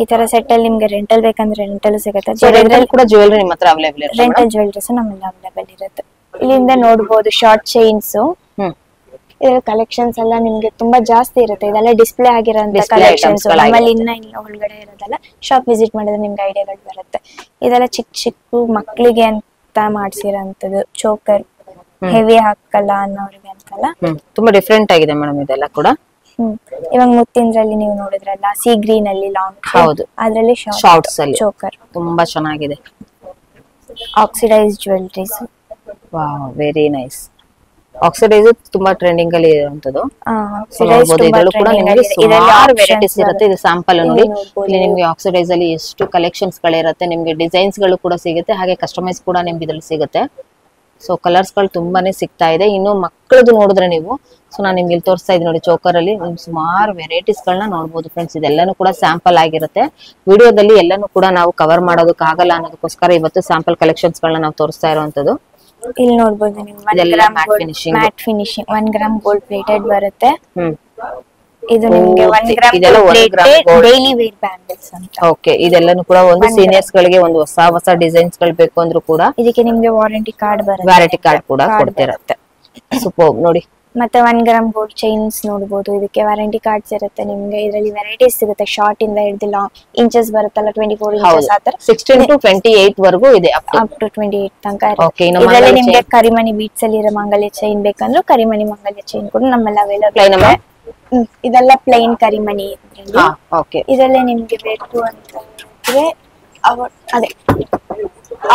ಈ ತರ ಸೆಟ್ ಅಲ್ಲಿ ನಿಮ್ಗೆ ರೆಂಟಲ್ ಬೇಕಂದ್ರೆ ರೆಂಟಲ್ ಸಿಗುತ್ತೆ. ಕೂಡ ಜ್ಯುವೆಲ್ರಿ ನಿಮ್ಮ ಹತ್ರ ಅವೈಲೇಬಲ್ ಇರುತ್ತೆ? ರೆಂಟಲ್ ಜ್ಯುವೆಲ್ರೀಸ್ ನಮ್ಮಲ್ಲಿ ಅವೈಲೇಬಲ್ ಇರುತ್ತೆ. ಇಲ್ಲಿಂದ ನೋಡಬಹುದು ಶಾರ್ಟ್ ಚೈನ್ಸ್. ಇದರ ಕಲೆಕ್ಷನ್ಸ್ ಎಲ್ಲ ನಿಮ್ಗೆ ತುಂಬಾ ಜಾಸ್ತಿ ಇರುತ್ತೆ. ಇದೆಲ್ಲ ಡಿಸ್ಪ್ಲೇ ಆಗಿರೋಂತ ಕಲೆಕ್ಷನ್ಸ್. ನಮ್ಮಲ್ಲಿ ಇನ್ನ ಒಳಗಡೆ ಇರೋದಲ್ಲ, ಶಾಪ್ ವಿಸಿಟ್ ಮಾಡಿದ್ರೆ ನಿಮ್ಗೆ ಐಡಿಯಾಗಳು ಬರುತ್ತೆ. ಇದೆಲ್ಲ ಚಿಕ್ಕ ಚಿಕ್ಕ ಮಕ್ಕಳಿಗೆ ಅಂತ ಮಾಡ್ಸಿರೋಂಥದ್ದು. ಚೋಕರ್ ಹೆವಿ ಹಾಕಲ್ಲ ಅನ್ನೋರಿಗೆ ಅಂತಲ್ಲ, ತುಂಬಾ ಡಿಫ್ರೆಂಟ್ ಆಗಿದೆ ಮೇಡಮ್ ಇದೆಲ್ಲ ಕೂಡ. ಇವಾಗ ಮುತ್ತಿಂದ್ರಲ್ಲಿ ನೀವು ನೋಡಿದ್ರಲ್ಲ ಸಿ ಗ್ರೀನ್ ಅಲ್ಲಿ ಲಾಂಗ್, ಹೌದು, ಅದ್ರಲ್ಲಿ ಶಾರ್ಟ್ಸ್ ಅಲ್ಲಿ ಚೋಕರ್ ತುಂಬಾ ಚೆನ್ನಾಗಿದೆ. Oxidise jewelleries, wow, very nice. Oxidise ತುಂಬಾ ಟ್ರೆಂಡಿಂಗ್ ಅಲ್ಲಿ ಇರುವಂತದ್ದು. ಇದರಲ್ಲೂ ಕೂಡ ನಿಮಗೆ ಸುಮಾರು ವೆರೈಟೀಸ್ ಇರುತ್ತೆ. ಇದು ಸ್ಯಾಂಪಲ್ ನೋಡಿ, ಇಲ್ಲಿ ನಿಮ್ಗೆ ಆಕ್ಸಿಡೈಸ್ ಅಲ್ಲಿ ಎಷ್ಟು ಕಲೆಕ್ಷನ್ಸ್ ಗಳಿರುತ್ತೆ. ನಿಮ್ಗೆ ಡಿಸೈನ್ಸ್ ಗಳು ಕೂಡ ಸಿಗುತ್ತೆ, ಹಾಗೆ ಕಸ್ಟಮೈಸ್ ಕೂಡ ನಿಮ್ಗೆ ಇದ್ರಲ್ಲಿ ಸಿಗುತ್ತೆ. ಸೊ ಕಲರ್ಸ್ ಗಳು ತುಂಬಾನೇ ಸಿಗ್ತಾ ಇದೆ. ಇನ್ನು ಮಕ್ಕಳದು ನೋಡಿದ್ರೆ ನೀವು, ಸೊ ನಾನು ನಿಮ್ಗೆ ಇಲ್ಲಿ ತೋರಿಸ್ತಾ ಇದ್ದೀನಿ ನೋಡಿ, ಚೋಕರ್ ಅಲ್ಲಿ ಸುಮಾರು ವೆರೈಟೀಸ್ ಗಳನ್ನ ನೋಡಬಹುದು ಫ್ರೆಂಡ್ಸ್. ಇದೆಲ್ಲಾನು ಕೂಡ ಸ್ಯಾಂಪಲ್ ಆಗಿರುತ್ತೆ. ವಿಡಿಯೋದಲ್ಲಿ ಎಲ್ಲಾನು ಕೂಡ ನಾವು ಕವರ್ ಮಾಡೋದಕ್ಕೆ ಆಗಲ್ಲ ಅನ್ನೋದಕ್ಕೋಸ್ಕರ ಇವತ್ತು ಸ್ಯಾಂಪಲ್ ಕಲೆಕ್ಷನ್ಸ್ ಗಳನ್ನ ನಾವು ತೋರಿಸ್ತಾ ಇರುವಂತದ್ದು. ಇಲ್ಲಿ ನೋಡಬಹುದು ನೀವು, mat finishing 1 gram gold plated ಬರುತ್ತೆ. ಇದು ನಿಮಗೆ 1 ಗ್ರಾಮ್ ಡೈಲಿ ವೇರ್ ಬ್ಯಾಂಗಲ್ಸ್ ಅಂತ. ಓಕೆ, ಇದೆಲ್ಲಾನು ಕೂಡ ಒಂದು ಸೀನಿಯರ್ಸ್ ಗಳಿಗೆ ಒಂದು ಹೊಸ ಡಿಸೈನ್ಸ್ ಗಳು ಬೇಕು ಅಂದ್ರೂ ಕೂಡ ಇದಕ್ಕೆ ನಿಮಗೆ ವಾರಂಟಿ ಕಾರ್ಡ್ ಬರುತ್ತೆ. ವ್ಯಾರಂಟಿ ಕಾರ್ಡ್ ಕೂಡ ಕೊಡ್ತಿರುತ್ತೆ. ಸೂಪರ್ ನೋಡಿ. ಮತ್ತೆ 1 ಗ್ರಾಮ್ ಗೋಲ್ಡ್ ಚೈನ್ಸ್ ನೋಡಬಹುದು, ಇದಕ್ಕೆ ವಾರಂಟಿ ಕಾರ್ಡ್ಸ್ ಇರುತ್ತೆ ನಿಮ್ಗೆ. ಇದರಲ್ಲಿ ವೆರೈಟೀಸ್ ಸಿಗುತ್ತೆ, ಶಾರ್ಟ್ ಇಂದ ಹಿಡಿದು ಲಾಂಗ್ ಇಂಚಸ್ ಬರುತ್ತಲ್ಲ 24 ಇಂಚಸ್ ಆತರ 16 to 28 ವರೆಗೂ ಇದೆ, ಅಪ್ ಟು 28 ತನಕ ಇರುತ್ತೆ. ಇದರಲ್ಲಿ ನಿಮ್ಗೆ ಕರಿಮಣಿ ಬೀಟ್ಸ್ ಅಲ್ಲಿ ಇರೋ ಮಂಗಲ್ಯ ಚೈನ್ ಬೇಕಂದ್ರೆ ಕರಿಮಣಿ ಮಂಗಲ್ಯ ಚೈನ್ ಕೂಡ ನಮ್ಮಲ್ಲಿ ಅವೈಲೇಬಲ್ ಇದೆ. ಇದೆಲ್ಲ ಪ್ಲೈನ್ ಕರಿಮಣಿ. ಇದರಲ್ಲೇ ನಿಮ್ಗೆ ಬೇಕು ಅಂತಂದ್ರೆ ಅದೇ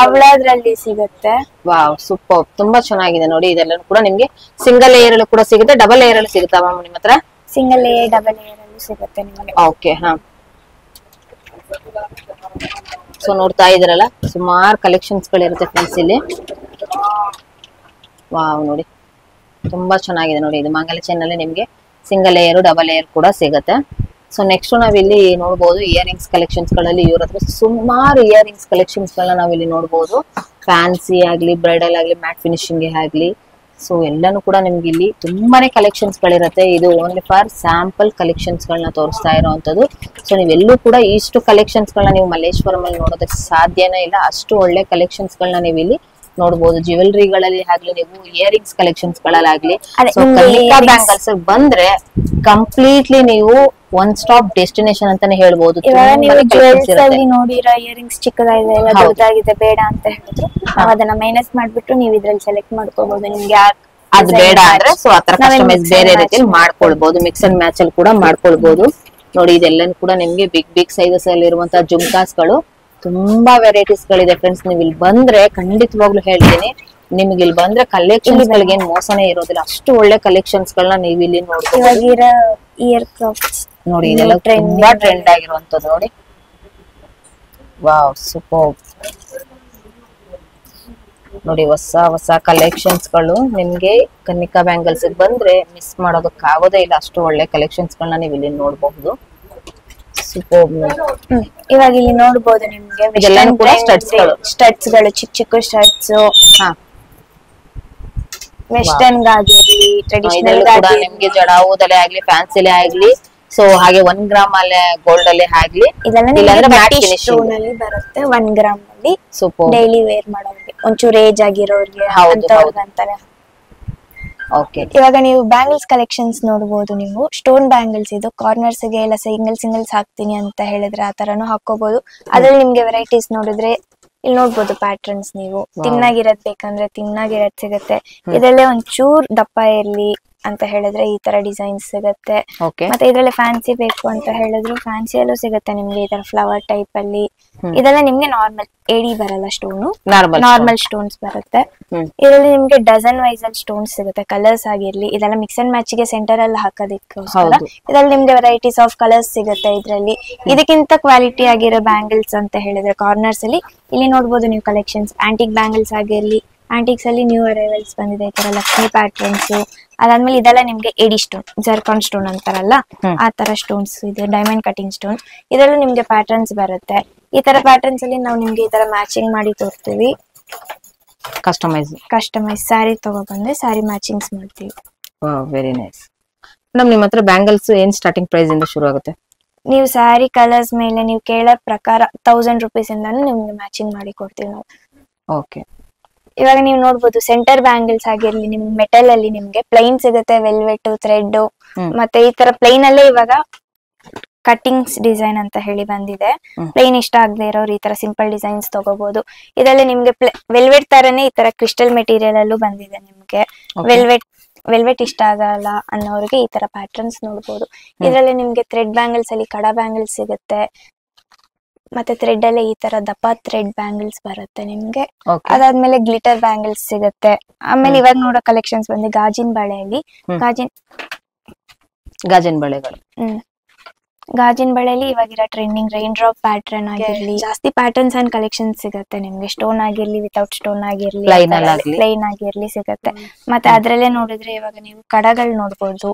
ಅವಳದ್ರಲ್ಲಿ ಸಿಗುತ್ತೆ. ವಾವ್, ಸೂಪರ್, ತುಂಬಾ ಚೆನ್ನಾಗಿದೆ ನೋಡಿ. ಇದೆಲ್ಲ ಕೂಡ ನಿಮ್ಗೆ ಸಿಂಗಲ್ ಲೇಯರ್ ಅಲ್ಲೂ ಕೂಡ ಸಿಗುತ್ತೆ, ಡಬಲ್ ಲೇಯರ್ ಅಲ್ಲಿ ಸಿಗುತ್ತಾ ಮ್ಯಾಮ್ ನಿಮ್ಮ ಹತ್ರ? ಸಿಂಗಲ್ ಲೇಯರ್, ಡಬಲ್ ಲೇಯರ್ ಅಲ್ಲೂ ಸಿಗುತ್ತೆ ನಿಮಗೆ. ಓಕೆ, ಹಾ. ಸೊ ನೋಡ್ತಾ ಇದ್ರಲ್ಲ, ಸುಮಾರು ಕಲೆಕ್ಷನ್ಸ್ ಗಳಿರುತ್ತೆ ಫ್ರೆಂಡ್ಸ್ ಇಲ್ಲಿ. ವಾವ್ ನೋಡಿ, ತುಂಬಾ ಚೆನ್ನಾಗಿದೆ ನೋಡಿ. ಇದು ಮಂಗಲ ಚೈನ್ ಅಲ್ಲಿ ನಿಮ್ಗೆ ಸಿಂಗಲ್ ಲೇಯರ್, ಡಬಲ್ ಲೇಯರ್ ಕೂಡ ಸಿಗುತ್ತೆ. ಸೊ ನೆಕ್ಸ್ಟ್ ನಾವಿಲ್ಲಿ ನೋಡಬಹುದು ಇಯರಿಂಗ್ಸ್ ಕಲೆಕ್ಷನ್ಸ್ ಗಳಲ್ಲಿ. ಇವ್ರ ಹತ್ರ ಸುಮಾರು ಇಯರಿಂಗ್ಸ್ ಕಲೆಕ್ಷನ್ಸ್ ಗಳನ್ನ ನಾವಿಲ್ಲಿ ನೋಡಬಹುದು. ಫ್ಯಾನ್ಸಿ ಆಗ್ಲಿ, ಬ್ರೈಡಲ್ ಆಗ್ಲಿ, ಮ್ಯಾಟ್ ಫಿನಿಶಿಂಗ್ ಆಗ್ಲಿ, ಸೊ ಎಲ್ಲಾನು ಕೂಡ ನಿಮ್ಗೆ ಇಲ್ಲಿ ತುಂಬಾನೇ ಕಲೆಕ್ಷನ್ಸ್ ಗಳಿರುತ್ತೆ. ಇದು ಓನ್ಲಿ ಫಾರ್ ಸ್ಯಾಂಪಲ್ ಕಲೆಕ್ಷನ್ಸ್ ಗಳನ್ನ ತೋರಿಸ್ತಾ ಇರೋವಂಥದ್ದು. ಸೊ ನೀವೆಲ್ಲೂ ಕೂಡ ಇಷ್ಟು ಕಲೆಕ್ಷನ್ಸ್ ಗಳನ್ನ ನೀವು ಮಲ್ಲೇಶ್ವರಂ ಅಲ್ಲಿ ನೋಡೋದಕ್ಕೆ ಸಾಧ್ಯನೇ ಇಲ್ಲ. ಅಷ್ಟು ಒಳ್ಳೆ ಕಲೆಕ್ಷನ್ಸ್ ಗಳನ್ನ ನೀವು ಇಲ್ಲಿ ನೋಡಬಹುದು. ಜ್ಯುವೆಲ್ರಿಗಳಲ್ಲಿ ಆಗ್ಲಿ, ನೀವು ಇಯರಿಂಗ್ಸ್ ಕಲೆಕ್ಷನ್ಸ್ ಗಳಲ್ಲಾಗ್ಲಿ, ಕನ್ನಿಕಾ ಬ್ಯಾಂಗಲ್ಸ್ ಬಂದ್ರೆ ಕಂಪ್ಲೀಟ್ಲಿ ನೀವು ಒನ್ ಸ್ಟಾಪ್ ಡೆಸ್ಟಿನೇಷನ್ ಅಂತಾನೆ ಹೇಳ್ಬಹುದು. ನೋಡಿರೋ ಇಯರಿಂಗ್ಸ್ ಚಿಕ್ಕದಾಗಿದೆ, ಎಲ್ಲ ದೊಡ್ಡದಾಗಿದೆ, ಬೇಡ ಅಂತ ಹೇಳಿದ್ರು ನಾವು ಅದನ್ನ ಮೈನಸ್ ಮಾಡ್ಬಿಟ್ಟು ನೀವು ಇದ್ರಲ್ಲಿ ಸೆಲೆಕ್ಟ್ ಮಾಡ್ಕೋಬಹುದು. ನಿಮ್ಗೆ ಅದು ಬೇಡ ಅಂದ್ರೆ ಸೊ ಆತರ ಕಸ್ಟಮೈಸ್ ಬೇರೆ ರೀತಿಯಲ್ಲಿ ಮಾಡ್ಕೊಳ್ಬಹುದು. ಮಿಕ್ಸ್ ಅಂಡ್ ಮ್ಯಾಚ್ ಅಲ್ಲಿ ಕೂಡ ಮಾಡ್ಕೊಳ್ಬಹುದು. ನೋಡಿ ಇದೆಲ್ಲನೂ ಕೂಡ ನಿಮ್ಗೆ ಬಿಗ್ ಬಿಗ್ ಸೈಜಸ್ ಅಲ್ಲಿ ಇರುವಂತಹ ಜುಮ್ಕಾಸ್ ಗಳು, ತುಂಬಾ ವೆರೈಟೀಸ್ ಗಳಿದೆ ಫ್ರೆಂಡ್ಸ್. ನೀವು ಇಲ್ಲಿ ಬಂದ್ರೆ ಖಂಡಿತವಾಗ್ಲೂ ಹೇಳ್ತೀನಿ, ನಿಮ್ಗೆ ಇಲ್ಲಿ ಬಂದ್ರೆ ಕಲೆಕ್ಷನ್ಸ್ ಗಳಿಗೆ ಏನ್ ಮೋಸನೇ ಇರೋದಿಲ್ಲ. ಅಷ್ಟು ಒಳ್ಳೆ ಕಲೆಕ್ಷನ್ಸ್ ಗಳನ್ನ ನೀವು ಇಲ್ಲಿ ನೋಡ್ಬೋದು. ಇಯರ್ ಕ್ರಾಫ್ಟ್ಸ್ ನೋಡಿ ಇದೆಲ್ಲ ತುಂಬಾ ಟ್ರೆಂಡ್ ಆಗಿರುವಂತದ್ದು. ನೋಡಿ ವಾವ್ ಸೂಪರ್. ನೋಡಿ ಹೊಸ ಹೊಸ ಕಲೆಕ್ಷನ್ಸ್ ಗಳು ನಿಮ್ಗೆ ಕನ್ನಿಕಾ ಬ್ಯಾಂಗಲ್ಸ್ ಬಂದ್ರೆ ಮಿಸ್ ಮಾಡೋದಕ್ಕೆ ಆಗೋದೇ ಇಲ್ಲ. ಅಷ್ಟು ಒಳ್ಳೆ ಕಲೆಕ್ಷನ್ಸ್ ಗಳನ್ನ ನೀವು ಇಲ್ಲಿ ನೋಡಬಹುದು. ಸೂಪರ್. ಇವಾಗ ಇಲ್ಲಿ ನೋಡಬಹುದು ನಿಮ್ಗೆ ಸ್ಟಡ್ಸ್ ಗಳು, ಚಿಕ್ಕ ಚಿಕ್ಕ ಸ್ಟಡ್ಸ್, ವೆಸ್ಟರ್ನ್ ಗಾಗಿರ್ಲಿ, ಟ್ರೆಡಿಷನಲ್ ಕೂಡ ನಿಮ್ಗೆ ಜಡಾವುದಲ್ಲೇ ಆಗ್ಲಿ, ಫ್ಯಾನ್ಸಿಲೇ ಆಗ್ಲಿ, ಸೊ ಹಾಗೆ 1 ಗ್ರಾಮ್ ಅಲ್ಲೇ ಗೋಲ್ಡ್ ಅಲ್ಲೇ ಆಗ್ಲಿ, ಸ್ಟೋನ್ ಅಲ್ಲಿ ಬರುತ್ತೆ. 1 ಗ್ರಾಮ್ ಅಲ್ಲಿ ಡೈಲಿ ವೇರ್ ಮಾಡೋರಿಗೆ, ಒಂಚೂರು ಏಜ್ ಆಗಿರೋರಿಗೆ ಅಂತಾನೆ. ಓಕೆ, ಇವಾಗ ನೀವು ಬ್ಯಾಂಗಲ್ಸ್ ಕಲೆಕ್ಷನ್ಸ್ ನೋಡಬಹುದು. ನೀವು ಸ್ಟೋನ್ ಬ್ಯಾಂಗಲ್ಸ್ ಇದು ಕಾರ್ನರ್ಸ್ ಗೆ ಎಲ್ಲ ಸಿಂಗಲ್ಸ್ ಹಾಕ್ತೀನಿ ಅಂತ ಹೇಳಿದ್ರೆ ಆ ತರನು ಹಾಕೋಬಹುದು. ಅದ್ರಲ್ಲಿ ನಿಮ್ಗೆ ವೆರೈಟೀಸ್ ನೋಡಿದ್ರೆ ಇಲ್ಲಿ ನೋಡ್ಬೋದು ಪ್ಯಾಟರ್ನ್ಸ್. ನೀವು ತಿನ್ನಾಗಿರದ್ ಬೇಕಂದ್ರೆ ತಿನ್ನಾಗಿರದ್ ಸಿಗುತ್ತೆ. ಇದರಲ್ಲೇ ಒಂಚೂರ್ ದಪ್ಪ ಇರ್ಲಿ ಅಂತ ಹೇಳಿದ್ರೆ ಈ ತರ ಡಿಸೈನ್ಸ್ ಸಿಗುತ್ತೆ. ಮತ್ತೆ ಇದ್ರಲ್ಲಿ ಫ್ಯಾನ್ಸಿ ಬೇಕು ಅಂತ ಹೇಳಿದ್ರು ಫ್ಯಾನ್ಸಿಯಲ್ಲೂ ಸಿಗುತ್ತೆ ನಿಮ್ಗೆ. ಈ ತರ ಫ್ಲವರ್ ಟೈಪ್ ಅಲ್ಲಿ ಇದೆಲ್ಲ ನಿಮ್ಗೆ ನಾರ್ಮಲ್ ಏಡಿ ಬರಲ್ಲ, ಸ್ಟೋನು ನಾರ್ಮಲ್ ಸ್ಟೋನ್ಸ್ ಬರುತ್ತೆ. ಇದರಲ್ಲಿ ನಿಮ್ಗೆ ಡಜನ್ ವೈಸ್ ಅಲ್ಲಿ ಸ್ಟೋನ್ಸ್ ಸಿಗುತ್ತೆ. ಕಲರ್ಸ್ ಆಗಿರ್ಲಿ, ಇದೆಲ್ಲ ಮಿಕ್ಸ್ ಅಂಡ್ ಮ್ಯಾಚ್ ಗೆ ಸೆಂಟರ್ ಅಲ್ಲಿ ಹಾಕೋದಕ್ಕೋಸ್ಕರ ಇದ್ರಲ್ಲಿ ನಿಮ್ಗೆ ವೆರೈಟೀಸ್ ಆಫ್ ಕಲರ್ಸ್ ಸಿಗುತ್ತೆ. ಇದ್ರಲ್ಲಿ ಇದಕ್ಕಿಂತ ಕ್ವಾಲಿಟಿ ಆಗಿರೋ ಬ್ಯಾಂಗಲ್ಸ್ ಅಂತ ಹೇಳಿದ್ರೆ ಕಾರ್ನರ್ಸ್ ಅಲ್ಲಿ ಇಲ್ಲಿ ನೋಡ್ಬೋದು ನೀವು ಕಲೆಕ್ಷನ್ಸ್. ಆಂಟಿಕ್ ಬ್ಯಾಂಗಲ್ಸ್ ಆಗಿರ್ಲಿ, ಆಂಟಿಕ್ಸ್ ಅಲ್ಲಿ ನ್ಯೂ ಅರೈವಲ್ಸ್ ಬಂದಿದೆ. ಈ ತರ ಲಕ್ಷ್ಮಿ ಪ್ಯಾಟರ್ನ್ಸ್, ಅದಾದ್ಮೇಲೆ ಇದೆಲ್ಲ ನಿಮ್ಗೆ ಎಡಿ ಸ್ಟೋನ್, ಜರ್ಕಾನ್ ಸ್ಟೋನ್ ಅಂತಾರಲ್ಲ ಆ ತರ ಸ್ಟೋನ್ಸ್ ಇದೆ. ಡೈಮಂಡ್ ಕಟಿಂಗ್ ಸ್ಟೋನ್, ಇದರಲ್ಲೂ ನಿಮ್ಗೆ ಪ್ಯಾಟರ್ನ್ಸ್ ಬರುತ್ತೆ. ಈ ತರ ಪ್ಯಾಟರ್ನ್ಸ್ ಅಲ್ಲಿ ನಾವು ನಿಮ್ಗೆ ಈ ತರ ಮ್ಯಾಚಿಂಗ್ ಮಾಡಿ ತೋರ್ತೀವಿ. ಕಸ್ಟಮೈಸ್ ಸ್ಯಾರಿ ತಗೊಬಂದ್ರೆ ಸ್ಯಾರಿ ಮ್ಯಾಚಿಂಗ್ಸ್ ಮಾಡ್ತೀವಿ. Very nice madam. ನಿಮ್ಮ ಹತ್ರ ಬ್ಯಾಂಗಲ್ಸ್ ಏನ್ ಸ್ಟಾರ್ಟಿಂಗ್ ಪ್ರೈಸ್ ಇಂದ ಶುರು ಆಗುತ್ತೆ? ನೀವು ಸ್ಯಾರಿ ಕಲರ್ಸ್ ಮೇಲೆ ನೀವು ಕೇಳೋ ಪ್ರಕಾರ 1000 ರೂಪೀಸ್ ಇಂದಾನು ನಿಮ್ಗೆ ಮ್ಯಾಚಿಂಗ್ ಮಾಡಿ ಕೊಡ್ತೀವಿ ನಾವು. ಓಕೆ, ಇವಾಗ ನೀವು ನೋಡ್ಬೋದು ಸೆಂಟರ್ ಬ್ಯಾಂಗಲ್ಸ್ ಆಗಿರ್ಲಿ, ನಿಮ್ಗೆ ಮೆಟಲ್ ಅಲ್ಲಿ ನಿಮ್ಗೆ ಪ್ಲೈನ್ ಸಿಗುತ್ತೆ, ವೆಲ್ವೆಟ್, ಥ್ರೆಡ್, ಮತ್ತೆ ಈ ತರ ಪ್ಲೈನ್ ಅಲ್ಲೇ ಇವಾಗ ಕಟ್ಟಿಂಗ್ಸ್ ಡಿಸೈನ್ ಅಂತ ಹೇಳಿ ಬಂದಿದೆ. ಪ್ಲೈನ್ ಇಷ್ಟ ಆಗದೆ ಇರೋರು ಈ ತರ ಸಿಂಪಲ್ ಡಿಸೈನ್ಸ್ ತಗೋಬಹುದು. ಇದರಲ್ಲಿ ನಿಮ್ಗೆ ವೆಲ್ವೆಟ್ ತರನೇ ಈ ತರ ಕ್ರಿಸ್ಟಲ್ ಮೆಟೀರಿಯಲ್ ಅಲ್ಲೂ ಬಂದಿದೆ. ನಿಮ್ಗೆ ವೆಲ್ವೆಟ್ ಇಷ್ಟ ಆಗಲ್ಲ ಅನ್ನೋರಿಗೆ ಈ ತರ ಪ್ಯಾಟರ್ನ್ಸ್ ನೋಡ್ಬೋದು. ಇದರಲ್ಲಿ ನಿಮ್ಗೆ ಥ್ರೆಡ್ ಬ್ಯಾಂಗಲ್ಸ್ ಅಲ್ಲಿ ಕಡ ಬ್ಯಾಂಗಲ್ಸ್ ಸಿಗುತ್ತೆ. ಮತ್ತೆ ಥ್ರೆಡ್ ಅಲ್ಲೇ ಈ ತರ ದಪ್ಪ ಥ್ರೆಡ್ ಬ್ಯಾಂಗಲ್ಸ್ ಬರುತ್ತೆ ನಿಮ್ಗೆ. ಅದಾದ್ಮೇಲೆ ಗ್ಲಿಟರ್ ಬ್ಯಾಂಗಲ್ಸ್ ಸಿಗುತ್ತೆ. ಆಮೇಲೆ ಇವಾಗ ನೋಡೋ ಕಲೆಕ್ಷನ್ಸ್ ಬಂದು ಗಾಜಿನ ಬಳೆಯಲ್ಲಿ ಗಾಜಿನ ಬಳೆಗಳು. ಗಾಜಿನ ಬಳೆಯಲ್ಲಿ ಇವಾಗಿರೋ ಟ್ರೆಂಡಿಂಗ್ ರೈನ್ ಡ್ರಾಪ್ ಪ್ಯಾಟರ್ನ್ ಆಗಿರ್ಲಿ, ಜಾಸ್ತಿ ಪ್ಯಾಟರ್ನ್ಸ್ ಅಂಡ್ ಕಲೆಕ್ಷನ್ಸ್ ಸಿಗುತ್ತೆ ನಿಮ್ಗೆ. ಸ್ಟೋನ್ ಆಗಿರ್ಲಿ, ವಿತೌಟ್ ಸ್ಟೋನ್ ಆಗಿರ್ಲಿ, ಪ್ಲೈನ್ ಆಗಿರ್ಲಿ ಸಿಗುತ್ತೆ. ಮತ್ತೆ ಅದ್ರಲ್ಲೇ ನೋಡಿದ್ರೆ ಇವಾಗ ನೀವು ಕಡಗಳು ನೋಡ್ಬೋದು.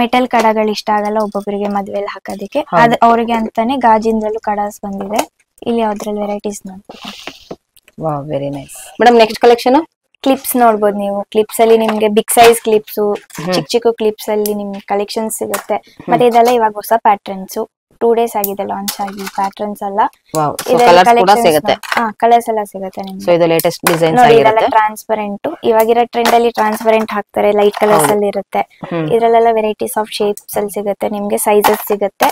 ಮೆಟಲ್ ಕಡಗಳು ಇಷ್ಟ ಆಗಲ್ಲ ಒಬ್ಬೊಬ್ಬರಿಗೆ ಮದ್ವೆಲಿ ಹಾಕೋದಿಕ್ಕೆ, ಅವ್ರಿಗೆ ಅಂತಾನೆ ಗಾಜಿನದಲ್ಲೂ ಕಡಾಸ್ ಬಂದಿದೆ. ಇಲ್ಲಿ ಯಾವ್ದ್ರಲ್ಲಿ ವೆರೈಟೀಸ್ ನೋಡ್ಬೋದು. Wow, very nice madam. Next collection clips ನೋಡ್ಬೋದು ನೀವು. ಕ್ಲಿಪ್ಸ್ ಅಲ್ಲಿ ನಿಮ್ಗೆ ಬಿಗ್ ಸೈಜ್ ಕ್ಲಿಪ್ಸ್, ಚಿಕ್ಕ ಕ್ಲಿಪ್ಸ್ ಅಲ್ಲಿ ನಿಮ್ಗೆ ಕಲೆಕ್ಷನ್ಸ್ ಸಿಗುತ್ತೆ. ಮತ್ತೆ ಇದೆಲ್ಲ ಇವಾಗ ಹೊಸ ಪ್ಯಾಟರ್ನ್ಸ್ 2 days ಆಗಿದೆ ಲಾಂಚ್ ಆಗಿ. ಪ್ಯಾಟರ್ನ್ಸ್ ಎಲ್ಲ ಕಲರ್ಸ್ ಎಲ್ಲ ಸಿಗುತ್ತೆ ನಿಮ್ಗೆ. ಟ್ರಾನ್ಸ್ಪರೆಂಟ್, ಇವಾಗಿರೋ ಟ್ರೆಂಡ್ ಅಲ್ಲಿ ಟ್ರಾನ್ಸ್ಪರೆಂಟ್ ಹಾಕ್ತಾರೆ, ಲೈಟ್ ಕಲರ್ಸ್ ಅಲ್ಲಿ ಇರುತ್ತೆ. ಇದ್ರಲ್ಲೆಲ್ಲ ವೆರೈಟೀಸ್ ಆಫ್ ಶೇಪ್ಸ್ ಅಲ್ಲಿ ಸಿಗುತ್ತೆ ನಿಮ್ಗೆ, ಸೈಜಸ್ ಸಿಗುತ್ತೆ.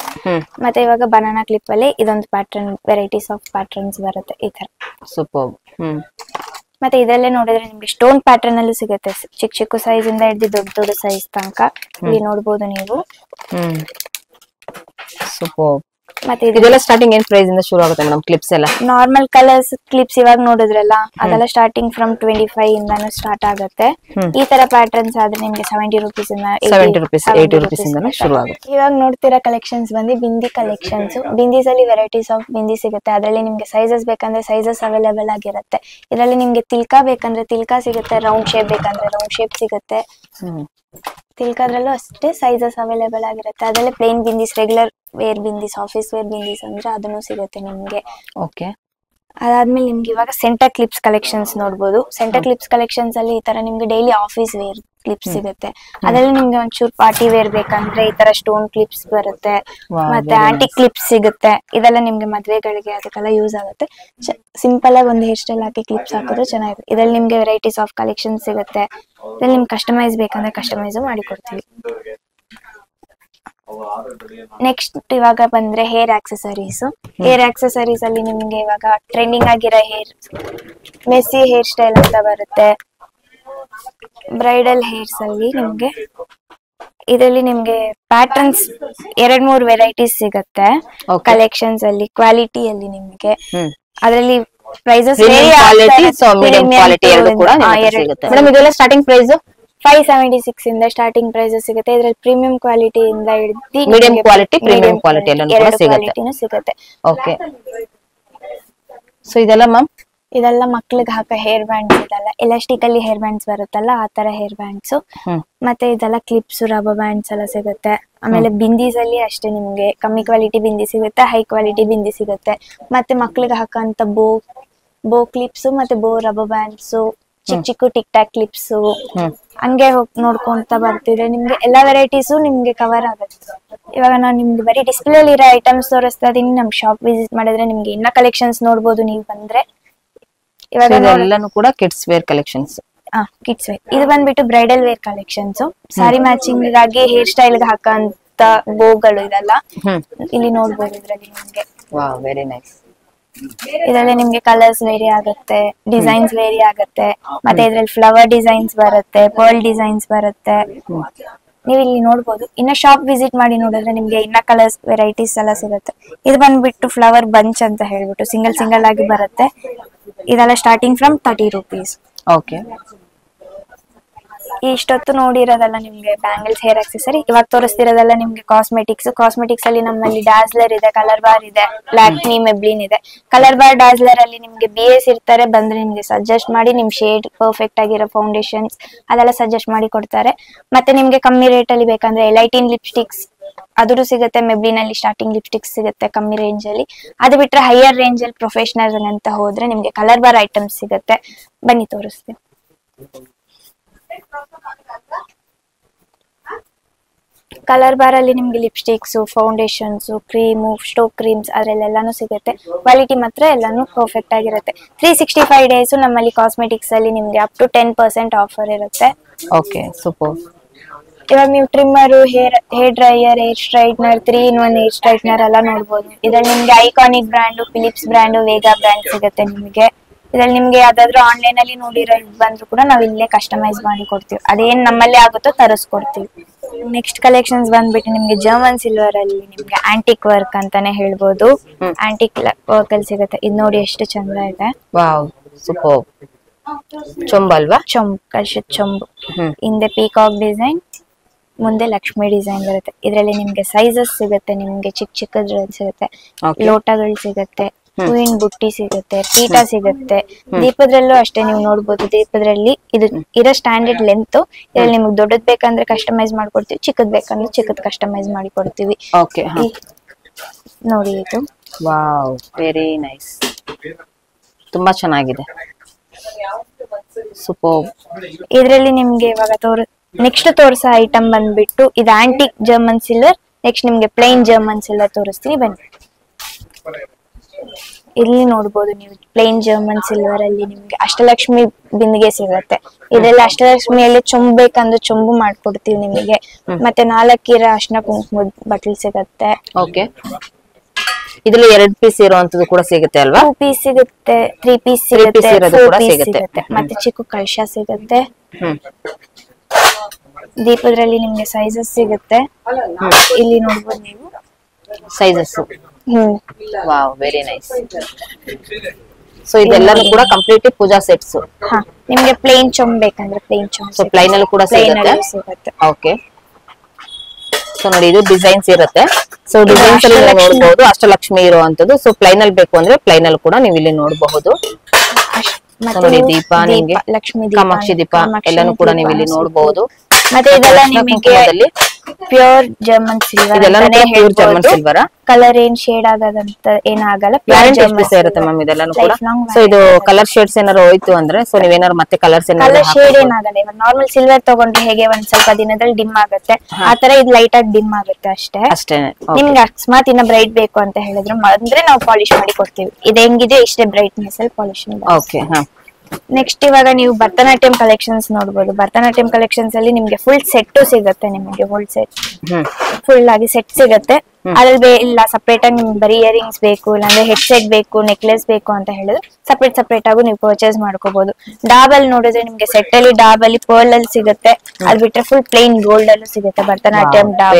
ಮತ್ತೆ ಇವಾಗ ಬನಾನಾ ಕ್ಲಿಪ್ ಅಲ್ಲಿ ಇದೊಂದು ಪ್ಯಾಟರ್ನ್, ವೆರೈಟೀಸ್ ಆಫ್ ಪ್ಯಾಟರ್ನ್ಸ್ ಬರುತ್ತೆ ಈ ತರ. ಸೂಪರ್. ಮತ್ತೆ ಇದರಲ್ಲೇ ನೋಡಿದ್ರೆ ನಿಮ್ಗೆ ಸ್ಟೋನ್ ಪ್ಯಾಟರ್ನ್ ಅಲ್ಲೂ ಸಿಗುತ್ತೆ. ಚಿಕ್ಕ ಸೈಜ್ ಇಂದ ಹಿಡಿದು ದೊಡ್ಡ ಸೈಜ್ ತನಕ ಇಲ್ಲಿ ನೋಡಬಹುದು ನೀವು. ಸೂಪರ್. ಮತ್ತೆ ಇದೆಲ್ಲ ಸ್ಟಾರ್ಟಿಂಗ್ ಏನ್ ಪ್ರೈಸ್ ಇಂದ ಶುರು ಆಗುತ್ತೆ ಮೇಡಮ್? ಕ್ಲಿಪ್ಸ್ ಎಲ್ಲ ನಾರ್ಮಲ್ ಕಲರ್ಸ್ ಕ್ಲಿಪ್ಸ್ ಇವಾಗ ನೋಡಿದ್ರಲ್ಲ, ಅದೆಲ್ಲ ಸ್ಟಾರ್ಟಿಂಗ್ ಫ್ರಮ್ 25 ಇಂದಾನು ಸ್ಟಾರ್ಟ್ ಆಗುತ್ತೆ. ಈ ತರ ಪ್ಯಾಟರ್ನ್ಸ್ ಆದ್ರೆ ನಿಮ್ಗೆ 70 ರೂಪೀಸ್ ಇಂದ 80 ರೂಪೀಸ್ ಇಂದ ಶುರು ಆಗುತ್ತೆ. ಇವಾಗ ನೋಡ್ತಿರೋ ಕಲೆಕ್ಷನ್ಸ್ ಬಂದು ಬಿಂದಿ ಕಲೆಕ್ಷನ್ಸ್. ಬಿಂದೀಸ್ ಅಲ್ಲಿ ವೆರೈಟೀಸ್ ಆಫ್ ಬಿಂದಿ ಸಿಗುತ್ತೆ. ಅದರಲ್ಲಿ ನಿಮ್ಗೆ ಸೈಜಸ್ ಬೇಕಂದ್ರೆ ಸೈಜಸ್ ಅವೈಲೇಬಲ್ ಆಗಿರುತ್ತೆ. ಇದರಲ್ಲಿ ನಿಮ್ಗೆ ತಿಲ್ಕಾ ಬೇಕಂದ್ರೆ ತಿಲ್ಕಾ ಸಿಗುತ್ತೆ, ರೌಂಡ್ ಶೇಪ್ ಬೇಕಂದ್ರೆ ರೌಂಡ್ ಶೇಪ್ ಸಿಗುತ್ತೆ. ತಿಲ್ಕಾದ್ರಲ್ಲೂ ಅಷ್ಟೇ ಸೈಜಸ್ ಅವೈಲೇಬಲ್ ಆಗಿರುತ್ತೆ. ಅದರಲ್ಲಿ plain bindis, regular wear bindis, office wear bindis ಅಂದ್ರೆ ಅದನ್ನು ಸಿಗುತ್ತೆ ನಿಮ್ಗೆ. ಓಕೆ. ಅದಾದ್ಮೇಲೆ ನಿಮ್ಗೆ ಇವಾಗ ಸೆಂಟರ್ ಕ್ಲಿಪ್ಸ್ ಕಲೆಕ್ಷನ್ಸ್ ನೋಡ್ಬೋದು. ಸೆಂಟರ್ ಕ್ಲಿಪ್ಸ್ ಕಲೆಕ್ಷನ್ಸ್ ಅಲ್ಲಿ ಈ ತರ ನಿಮ್ಗೆ ಡೈಲಿ ಆಫೀಸ್ ವೇರ್ ಕ್ಲಿಪ್ಸ್ ಸಿಗುತ್ತೆ. ಅದರಲ್ಲಿ ನಿಮ್ಗೆ ಒಂಚೂರು ಪಾರ್ಟಿ ವೇರ್ ಬೇಕಂದ್ರೆ ಈ ತರ ಸ್ಟೋನ್ ಕ್ಲಿಪ್ಸ್ ಬರುತ್ತೆ, ಮತ್ತೆ ಆಂಟಿಕ್ ಕ್ಲಿಪ್ಸ್ ಸಿಗುತ್ತೆ. ಇದೆಲ್ಲ ನಿಮ್ಗೆ ಮದ್ವೆಗಳಿಗೆ ಅದಕ್ಕೆಲ್ಲ ಯೂಸ್ ಆಗುತ್ತೆ. ಸಿಂಪಲ್ ಆಗಿ ಒಂದು ಹೇರ್ ಸ್ಟೈಲ್ ಹಾಕಿ ಕ್ಲಿಪ್ಸ್ ಹಾಕಿದ್ರೆ ಚೆನ್ನಾಗಿರುತ್ತೆ. ಇದ್ರಲ್ಲಿ ನಿಮ್ಗೆ ವೆರೈಟೀಸ್ ಆಫ್ ಕಲೆಕ್ಷನ್ ಸಿಗುತ್ತೆ. ಇದ್ರಲ್ಲಿ ನಿಮ್ಗೆ ಕಸ್ಟಮೈಸ್ ಬೇಕಂದ್ರೆ ಕಸ್ಟಮೈಸ್ ಮಾಡಿ ಕೊಡ್ತೀವಿ. ನೆಕ್ಸ್ಟ್ ಇವಾಗ ಬಂದ್ರೆ ಹೇರ್ ಆಕ್ಸೆಸರೀಸ್. ಹೇರ್ ಆಕ್ಸೆಸರೀಸ್ ಅಲ್ಲಿ ನಿಮ್ಗೆ ಇವಾಗ ಟ್ರೆಂಡಿಂಗ್ ಆಗಿರೋ ಮೆಸ್ಸಿ ಹೇರ್ ಸ್ಟೈಲ್ ಅಂತ ಬರುತ್ತೆ. ಬ್ರೈಡಲ್ ಹೇರ್ಸ್ ಅಲ್ಲಿ ನಿಮ್ಗೆ ಇದರಲ್ಲಿ ನಿಮ್ಗೆ ಪ್ಯಾಟರ್ನ್ಸ್ 2-3 ವೆರೈಟೀಸ್ ಸಿಗುತ್ತೆ ಕಲೆಕ್ಷನ್ಸ್ ಅಲ್ಲಿ. ಕ್ವಾಲಿಟಿಯಲ್ಲಿ ನಿಮ್ಗೆ ಅದರಲ್ಲಿ ಪ್ರೈಸಸ್ ಸ್ಟಾರ್ಟಿಂಗ್ ಪ್ರೈಸ್ 576 ಇಂದ ಸ್ಟಾರ್ಟಿಂಗ್ ಪ್ರೈಸಸ್ ಸಿಗುತ್ತೆ. ಇದ್ರಲ್ಲಿ ಪ್ರೀಮಿಯಂ ಕ್ವಾಲಿಟಿ ಇಂದ ಹಿಡಿದು ಮೀಡಿಯಂ ಕ್ವಾಲಿಟಿ, ಪ್ರೀಮಿಯಂ ಕ್ವಾಲಿಟಿ ಎಲ್ಲ ಸಿಗುತ್ತೆ. ಓಕೆ, ಸೊ ಇದೆಲ್ಲ ಮ್ಯಾಮ್ ಇದೆಲ್ಲ ಮಕ್ಳಿಗೆ ಹಾಕೋ ಹೇರ್ ಬ್ಯಾಂಡ್ಸ್. ಇದೆಲ್ಲ ಎಲಾಸ್ಟಿಕಲ್ಲಿ ಹೇರ್ ಬ್ಯಾಂಡ್ಸ್ ಬರುತ್ತಲ್ಲ ಆ ತರ ಹೇರ್ ಬ್ಯಾಂಡ್ಸ್. ಮತ್ತೆ ಇದೆಲ್ಲ ಕ್ಲಿಪ್ಸ್, ರಬ್ಬರ್ ಬ್ಯಾಂಡ್ಸ್ ಎಲ್ಲ ಸಿಗುತ್ತೆ. ಆಮೇಲೆ ಬಿಂದೀಸ್ ಅಲ್ಲಿ ಅಷ್ಟೇ ನಿಮ್ಗೆ ಕಮ್ಮಿ ಕ್ವಾಲಿಟಿ ಬಿಂದಿ ಸಿಗುತ್ತೆ, ಹೈ ಕ್ವಾಲಿಟಿ ಬಿಂದಿ ಸಿಗುತ್ತೆ. ಮತ್ತೆ ಮಕ್ಳಿಗೆ ಹಾಕೋಂತ ಬೋ ಕ್ಲಿಪ್ಸ್ ಮತ್ತೆ ಬೋ ರಬ್ಬರ್ ಬ್ಯಾಂಡ್ಸ್, ಚಿಕ್ಕ ಚಿಕ್ಕ ಟಿಕ್ ಟಾಕ್ ಕ್ಲಿಪ್ಸ್, ಹಂಗೆ ನೋಡ್ಕೊಂತ ಬರ್ತಿದ್ರೆ ನಿಮ್ಗೆ ಎಲ್ಲಾ ವೆರೈಟೀಸು ನಿಮ್ಗೆ ಕವರ್ ಆಗುತ್ತೆ. ಇವಾಗ ನಾನು ನಿಮ್ಗೆ ಬರೀ ಡಿಸ್ಪ್ಲೇ ಅಲ್ಲಿ ಇರೋ ಐಟಮ್ಸ್ ತೋರಿಸ್ತಾ ಇದೀನಿ. ನಮ್ ಶಾಪ್ ವಿಸಿಟ್ ಮಾಡಿದ್ರೆ ನಿಮ್ಗೆ ಇನ್ನ ಕಲೆಕ್ಷನ್ಸ್ ನೋಡ್ಬೋದು ನೀವು ಬಂದ್ರೆ. ಇವಾಗ ಎಲ್ಲಾನು ಕೂಡ kids wear collections. Kids wear. ಇದು ಬಂದ್ಬಿಟ್ಟು bridal wear collections. Sari matching ಆಗಿ ಹೇರ್ ಸ್ಟೈಲ್ ಗೆ ಹಾಕಂತ ಬೋಗಳು ಇದೆಲ್ಲ ಇಲ್ಲಿ ನೋಡ್ಬೋದು. ಇದ್ರಲ್ಲಿ ನಿಮ್ಗೆ ವೆರಿ ನೈಸ್. ಇದರಲ್ಲಿ ನಿಮ್ಗೆ ಕಲರ್ಸ್ ವೇರಿ ಆಗುತ್ತೆ, ಡಿಸೈನ್ಸ್ ವೇರಿ ಆಗುತ್ತೆ. ಮತ್ತೆ ಇದ್ರಲ್ಲಿ ಫ್ಲವರ್ ಡಿಸೈನ್ಸ್ ಬರುತ್ತೆ, ಪರ್ಲ್ ಡಿಸೈನ್ಸ್ ಬರುತ್ತೆ. ನೀವು ಇಲ್ಲಿ ನೋಡ್ಬೋದು. ಇನ್ನ ಶಾಪ್ ವಿಸಿಟ್ ಮಾಡಿ ನೋಡಿದ್ರೆ ನಿಮ್ಗೆ ಇನ್ನ ಕಲರ್ಸ್ ವೆರೈಟೀಸ್ ಎಲ್ಲ ಸಿಗುತ್ತೆ. ಇದು ಬಂದ್ಬಿಟ್ಟು ಫ್ಲವರ್ ಬಂಚ್ ಅಂತ ಹೇಳ್ಬಿಟ್ಟು ಸಿಂಗಲ್ ಆಗಿ ಬರುತ್ತೆ. ಇದೆಲ್ಲ ಸ್ಟಾರ್ಟಿಂಗ್ ಫ್ರಮ್ 30 ರೂಪೀಸ್. ಓಕೆ, ಇಷ್ಟೊತ್ತು ನೋಡಿರೋದೆಲ್ಲ ನಿಮ್ಗೆ ಬ್ಯಾಂಗಲ್ಸ್, ಹೇರ್ ಆಕ್ಸೆಸರಿ. ಇವಾಗ ತೋರಿಸ್ತಿರೋದೆಲ್ಲ ನಿಮ್ಗೆ ಕಾಸ್ಮೆಟಿಕ್ಸ್ ಅಲ್ಲಿ ನಮ್ಮಲ್ಲಿ ಡಾಸ್ಲರ್ ಇದೆ, ಕಲರ್ ಬಾರ್ ಇದೆ, ಲ್ಯಾಕ್ಮಿ, ಮೆಬ್ಲಿನ್ ಇದೆ. ಕಲರ್ ಬಾರ್, ಡಾಸ್ಲರ್ ಅಲ್ಲಿ ನಿಮ್ಗೆ BS ಇರ್ತಾರೆ. ಬಂದ್ರೆ ನಿಮ್ಗೆ ಸಜೆಸ್ಟ್ ಮಾಡಿ ನಿಮ್ ಶೇಡ್ ಪರ್ಫೆಕ್ಟ್ ಆಗಿರೋ ಫೌಂಡೇಶನ್ಸ್ ಅದೆಲ್ಲ ಸಜೆಸ್ಟ್ ಮಾಡಿ ಕೊಡ್ತಾರೆ. ಮತ್ತೆ ನಿಮ್ಗೆ ಕಮ್ಮಿ ರೇಟ್ ಅಲ್ಲಿ ಬೇಕಂದ್ರೆ ಎಲೈಟಿನ್ ಲಿಪ್ಸ್ಟಿಕ್ಸ್ ಅದ್ರು ಸಿಗುತ್ತೆ. ಮೆಬ್ಲಿನ್ ಅಲ್ಲಿ ಸ್ಟಾರ್ಟಿಂಗ್ ಲಿಪ್ಸ್ಟಿಕ್ಸ್ ಸಿಗುತ್ತೆ ಕಮ್ಮಿ ರೇಂಜ್ ಅಲ್ಲಿ. ಅದು ಬಿಟ್ರೆ ಹೈಯರ್ ರೇಂಜ್ ಅಲ್ಲಿ ಪ್ರೊಫೆಷನಲ್ ಅಂತ ಹೋದ್ರೆ ನಿಮ್ಗೆ ಕಲರ್ ಬಾರ್ ಐಟಮ್ಸ್ ಸಿಗುತ್ತೆ. ಬನ್ನಿ ತೋರಿಸ್ತೀನಿ. ಕಲರ್ ಬಾರ್ ಅಲ್ಲಿ ನಿಮ್ಗೆ ಲಿಪ್ಸ್ಟಿಕ್ಸ್, ಫೌಂಡೇಶನ್ಸ್, ಕ್ರೀಮು, ಸ್ಟೋಕ್ ಕ್ರೀಮ್ಸ್ ಅದ್ರಲ್ಲೆಲ್ಲಾನು ಸಿಗುತ್ತೆ. ಕ್ವಾಲಿಟಿ ಮಾತ್ರ ಎಲ್ಲಾನು ಪರ್ಫೆಕ್ಟ್ ಆಗಿರುತ್ತೆ. 365 ಡೇಸ್ ನಮ್ಮಲ್ಲಿ ಕಾಸ್ಮೆಟಿಕ್ಸ್ ಅಲ್ಲಿ ನಿಮ್ಗೆ ಅಪ್ ಟು 10% ಆಫರ್ ಇರುತ್ತೆ. Okay, super. ಇವಾಗ ನೀವು trimmer, hair dryer, hair straightener, 3-in-1 hair straightener ಎಲ್ಲ ನೋಡ್ಬೋದು. ಇದ್ರಲ್ಲಿ ನಿಮ್ಗೆ iconic brand, Philips brand, Vega brand ಸಿಗುತ್ತೆ ನಿಮ್ಗೆ. ಇದ್ರಲ್ಲಿ ನಿಮ್ಗೆ ಯಾವ್ದಾದ್ರು ಆನ್ಲೈನ್ ಅಲ್ಲಿ ನೋಡಿರೋ ಬಂದ್ರು ಕೂಡ ನಾವ್ ಇಲ್ಲೇ ಕಸ್ಟಮೈಸ್ ಮಾಡಿ ಕೊಡ್ತೀವಿ. ಅದೇನ್ ನಮ್ಮಲ್ಲೇ ಆಗುತ್ತೋ ತರಿಸ್ಕೊಡ್ತೀವಿ. ನೆಕ್ಸ್ಟ್ ಕಲೆಕ್ಷನ್ಸ್ ಬಂದ್ಬಿಟ್ಟು ನಿಮ್ಗೆ ಜರ್ಮನ್ ಸಿಲ್ವರ್ ಅಲ್ಲಿ ನಿಮ್ಗೆ ಆಂಟಿಕ್ ವರ್ಕ್ ಅಂತಾನೆ ಹೇಳ್ಬೋದು. ಆಂಟಿಕ್ ವರ್ಕ್ ಅಲ್ಲಿ ಸಿಗುತ್ತೆ. ಇದ್ ನೋಡಿ ಎಷ್ಟು ಚಂದ ಇದೆ. Wow, super. ಚೊಂಬು ಅಲ್ವಾ? ಚೊಂಬು, ಕಳ್ಶದ ಚೊಂಬು. ಹಿಂದೆ ಪೀಕಾಕ್ ಡಿಸೈನ್, ಮುಂದೆ ಲಕ್ಷ್ಮಿ ಡಿಸೈನ್ ಬರುತ್ತೆ. ಇದರಲ್ಲಿ ನಿಮ್ಗೆ ಸೈಜಸ್ ಸಿಗುತ್ತೆ. ನಿಮ್ಗೆ ಚಿಕ್ಕದ್ರಲ್ಲಿ ಸಿಗುತ್ತೆ, ಲೋಟಗಳು ಸಿಗುತ್ತೆ, ಹೂವಿನ ಬುಟ್ಟಿ ಸಿಗುತ್ತೆ, ಪೀಠ ಸಿಗುತ್ತೆ. ದೀಪದ್ರಲ್ಲೂ ಅಷ್ಟೇ ನೀವು ನೋಡ್ಬೋದು. ದೀಪದ್ರಲ್ಲಿ ಇದು ಇರೋ ಸ್ಟ್ಯಾಂಡರ್ಡ್ ಲೆಂತ್. ಇದ್ರಲ್ಲಿ ನಿಮ್ಗೆ ದೊಡ್ಡದ್ ಬೇಕಂದ್ರೆ ಕಸ್ಟಮೈಸ್ ಮಾಡ್ಕೊಡ್ತೀವಿ, ಚಿಕ್ಕದ್ ಬೇಕಂದ್ರೆ ಚಿಕ್ಕದ್ ಕಸ್ಟಮೈಸ್ ಮಾಡಿ ಕೊಡ್ತೀವಿ. ಓಕೆ, ನೋಡಿ ಇದು. Wow, very nice. ತುಂಬಾ ಚೆನ್ನಾಗಿದೆ, ಸೂಪರ್. ಇದ್ರಲ್ಲಿ ನಿಮ್ಗೆ ಇವಾಗ ನೆಕ್ಸ್ಟ್ ತೋರಿಸೋ ಐಟಮ್ ಬಂದ್ಬಿಟ್ಟು ಇದು ಆಂಟಿಕ್ ಜರ್ಮನ್ ಸಿಲ್ವರ್. ನೆಕ್ಸ್ಟ್ ನಿಮ್ಗೆ ಪ್ಲೈನ್ ಜರ್ಮನ್ ಸಿಲ್ವರ್ ತೋರಿಸ್ತೀನಿ ಬನ್ನಿ. ಇಲ್ಲಿ ನೋಡ್ಬೋದು ನೀವು ಪ್ಲೈನ್ ಜರ್ಮನ್ ಸಿಲ್ವರ್ ಅಲ್ಲಿ ನಿಮ್ಗೆ ಅಷ್ಟಲಕ್ಷ್ಮಿ ಬಿಂದಿಗೆ ಸಿಗುತ್ತೆ. ಇದೆಲ್ಲ ಅಷ್ಟಲಕ್ಷ್ಮಿಯಲ್ಲಿ ಚೊಂಬು ಬೇಕಂದ್ರೆ ಚೊಂಬು ಮಾಡ್ಕೊಡ್ತೀವಿ ನಿಮಗೆ. ಮತ್ತೆ 4 ಅರ್ಶಿನ ಕುಂಕುಮದ ಬಟ್ಲು ಸಿಗುತ್ತೆ. ಓಕೆ, ಇದ್ರಲ್ಲಿ 2 ಪೀಸ್ ಇರುವಂತದ್ದು ಕೂಡ ಸಿಗುತ್ತೆ ಅಲ್ವಾ? 2 ಪೀಸ್ ಸಿಗುತ್ತೆ, 3 ಪೀಸ್ ಸಿಗುತ್ತೆ, 4 ಪೀಸ್ ಸಿಗುತ್ತೆ. ಮತ್ತೆ ಚಿಕ್ಕ ಕಳಶ ಸಿಗುತ್ತೆ. ದೀಪದ್ರಲ್ಲಿ ನಿಮ್ಗೆ ಸೈಜಸ್ ಸಿಗುತ್ತೆ. ಇಲ್ಲಿ ನೋಡ್ಬೋದು ನೀವು sizes. Wow, very nice. So ಇದೆಲ್ಲನೂ ಕೂಡ ಕಂಪ್ಲೀಟ್ಲಿ ಪೂಜಾ ಸೆಟ್ಸ್. ನಿಮ್ಗೆ ಪ್ಲೇನ್ ಚೊಂಬು ಬೇಕಂದ್ರೆ ಪ್ಲೇನ್ ಚೊಂಬು, ಸೊ ಪ್ಲೈನ್ ಅಲ್ಲಿ ಕೂಡ ಸಿಗುತ್ತೆ. ಓಕೆ, ಸೊ ನೋಡಿ ಇದು ಡಿಸೈನ್ಸ್ ಇರುತ್ತೆ. ಸೊ ಡಿಸೈನ್ಸ್ ಅಲ್ಲಿ ನೋಡಬಹುದು ಅಷ್ಟಲಕ್ಷ್ಮಿ ಇರುವಂತದ್ದು. ಸೊ ಪ್ಲೈನ್ ಅಲ್ಲಿ ಬೇಕು ಅಂದ್ರೆ ಪ್ಲೈನ್ ಅಲ್ಲಿ ಕೂಡ ನೀವು ಇಲ್ಲಿ ನೋಡಬಹುದು. ನೋಡಿ ದೀಪ, ನಿಮ್ಗೆ ಕಾಮಾಕ್ಷಿ ದೀಪ ಎಲ್ಲಾನು ಕೂಡ ನೀವು ಇಲ್ಲಿ ನೋಡಬಹುದು. ಮತ್ತೆ ಇದೆಲ್ಲ ನಿಮಗೆ ಪ್ಯೂರ್ ಜರ್ಮನ್ ಸಿಲ್ವರ್. ಇದೆಲ್ಲ ಪ್ಯೂರ್ ಜರ್ಮನ್ ಸಿಲ್ವರ್. ಕಲರ್ ಏನ್ ಶೇಡ್ ಆಗೋದಂತ ಏನಾಗಲ್ಲ. ಗ್ಯಾರಂಟಿ ಎಷ್ಟು ದಿವಸ ಇರುತ್ತೆ ಮ್ಯಾಮ್ ಇದೆಲ್ಲಾನು ಕೂಡ? ಸೊ ಇದು ಕಲರ್ ಶೇಡ್ಸ್ ಏನಾರು ಹೋಯ್ತು ಅಂದ್ರೆ ಸೊ ನೀವೇನಾರು ಮತ್ತೆ ಕಲರ್ಸ್ ಕಲರ್ ಶೇಡ್ ಏನಾಗಲ್ಲ. ಇವಾಗ ನಾರ್ಮಲ್ ಸಿಲ್ವರ್ ತಗೊಂಡ್ರೆ ಹೇಗೆ ಒಂದ್ ಸ್ವಲ್ಪ ದಿನದಲ್ಲಿ ಡಿಮ್ ಆಗುತ್ತೆ, ಆತರ ಇದು ಲೈಟ್ ಆಗಿ ಡಿಮ್ ಆಗುತ್ತೆ ಅಷ್ಟೇ. ನಿಮ್ಗೆ ಅಕಸ್ಮಾತ್ ಇನ್ನ ಬ್ರೈಟ್ ಬೇಕು ಅಂತ ಹೇಳಿದ್ರು ಅಂದ್ರೆ ನಾವು ಪಾಲಿಶ್ ಮಾಡಿ ಕೊಡ್ತೀವಿ. ಇದು ಹೆಂಗಿದೆ ಇಷ್ಟೇ ಬ್ರೈಟ್ನೆಸ್ ಅಲ್ಲಿ ಪಾಲಿಶ್. ಓಕೆ. ನೆಕ್ಸ್ಟ್ ಇವಾಗ ನೀವು ಭರತನಾಟ್ಯಂ ಕಲೆಕ್ಷನ್ಸ್ ನೋಡಬಹುದು. ಭರತನಾಟ್ಯಂ ಕಲೆಕ್ಷನ್ಸ್ ಅಲ್ಲಿ ನಿಮ್ಗೆ ಫುಲ್ ಸೆಟ್ ಸಿಗುತ್ತೆ. ನಿಮಗೆ ಫುಲ್ ಸೆಟ್ ಫುಲ್ ಆಗಿ ಸೆಟ್ ಸಿಗುತ್ತೆ. ಅದ್ರಲ್ಲಿ ಇಲ್ಲ ಸಪರೇಟ್ ಆಗಿ ನಿಮ್ಗೆ ಬರೀ ಇಯರಿಂಗ್ಸ್ ಬೇಕು, ಇಲ್ಲಾಂದ್ರೆ ಹೆಡ್ ಸೆಟ್ ಬೇಕು, ನೆಕ್ಲೆಸ್ ಬೇಕು ಅಂತ ಹೇಳಿದ್ರೆ ಸಪರೇಟ್ ಆಗು ನೀವು ಪರ್ಚೇಸ್ ಮಾಡ್ಕೋಬಹುದು. ಡಾಬಲ್ ನೋಡಿದ್ರೆ ನಿಮ್ಗೆ ಸೆಟ್ ಅಲ್ಲಿ ಡಾಬಲ್ಲಿ ಪರ್ಲ್ ಅಲ್ಲಿ ಸಿಗುತ್ತೆ. ಅದ್ ಬಿಟ್ರೆ ಫುಲ್ ಪ್ಲೇನ್ ಗೋಲ್ಡ್ ಅಲ್ಲೂ ಸಿಗುತ್ತೆ ಭರತನಾಟ್ಯಂ ಡಾಬ್.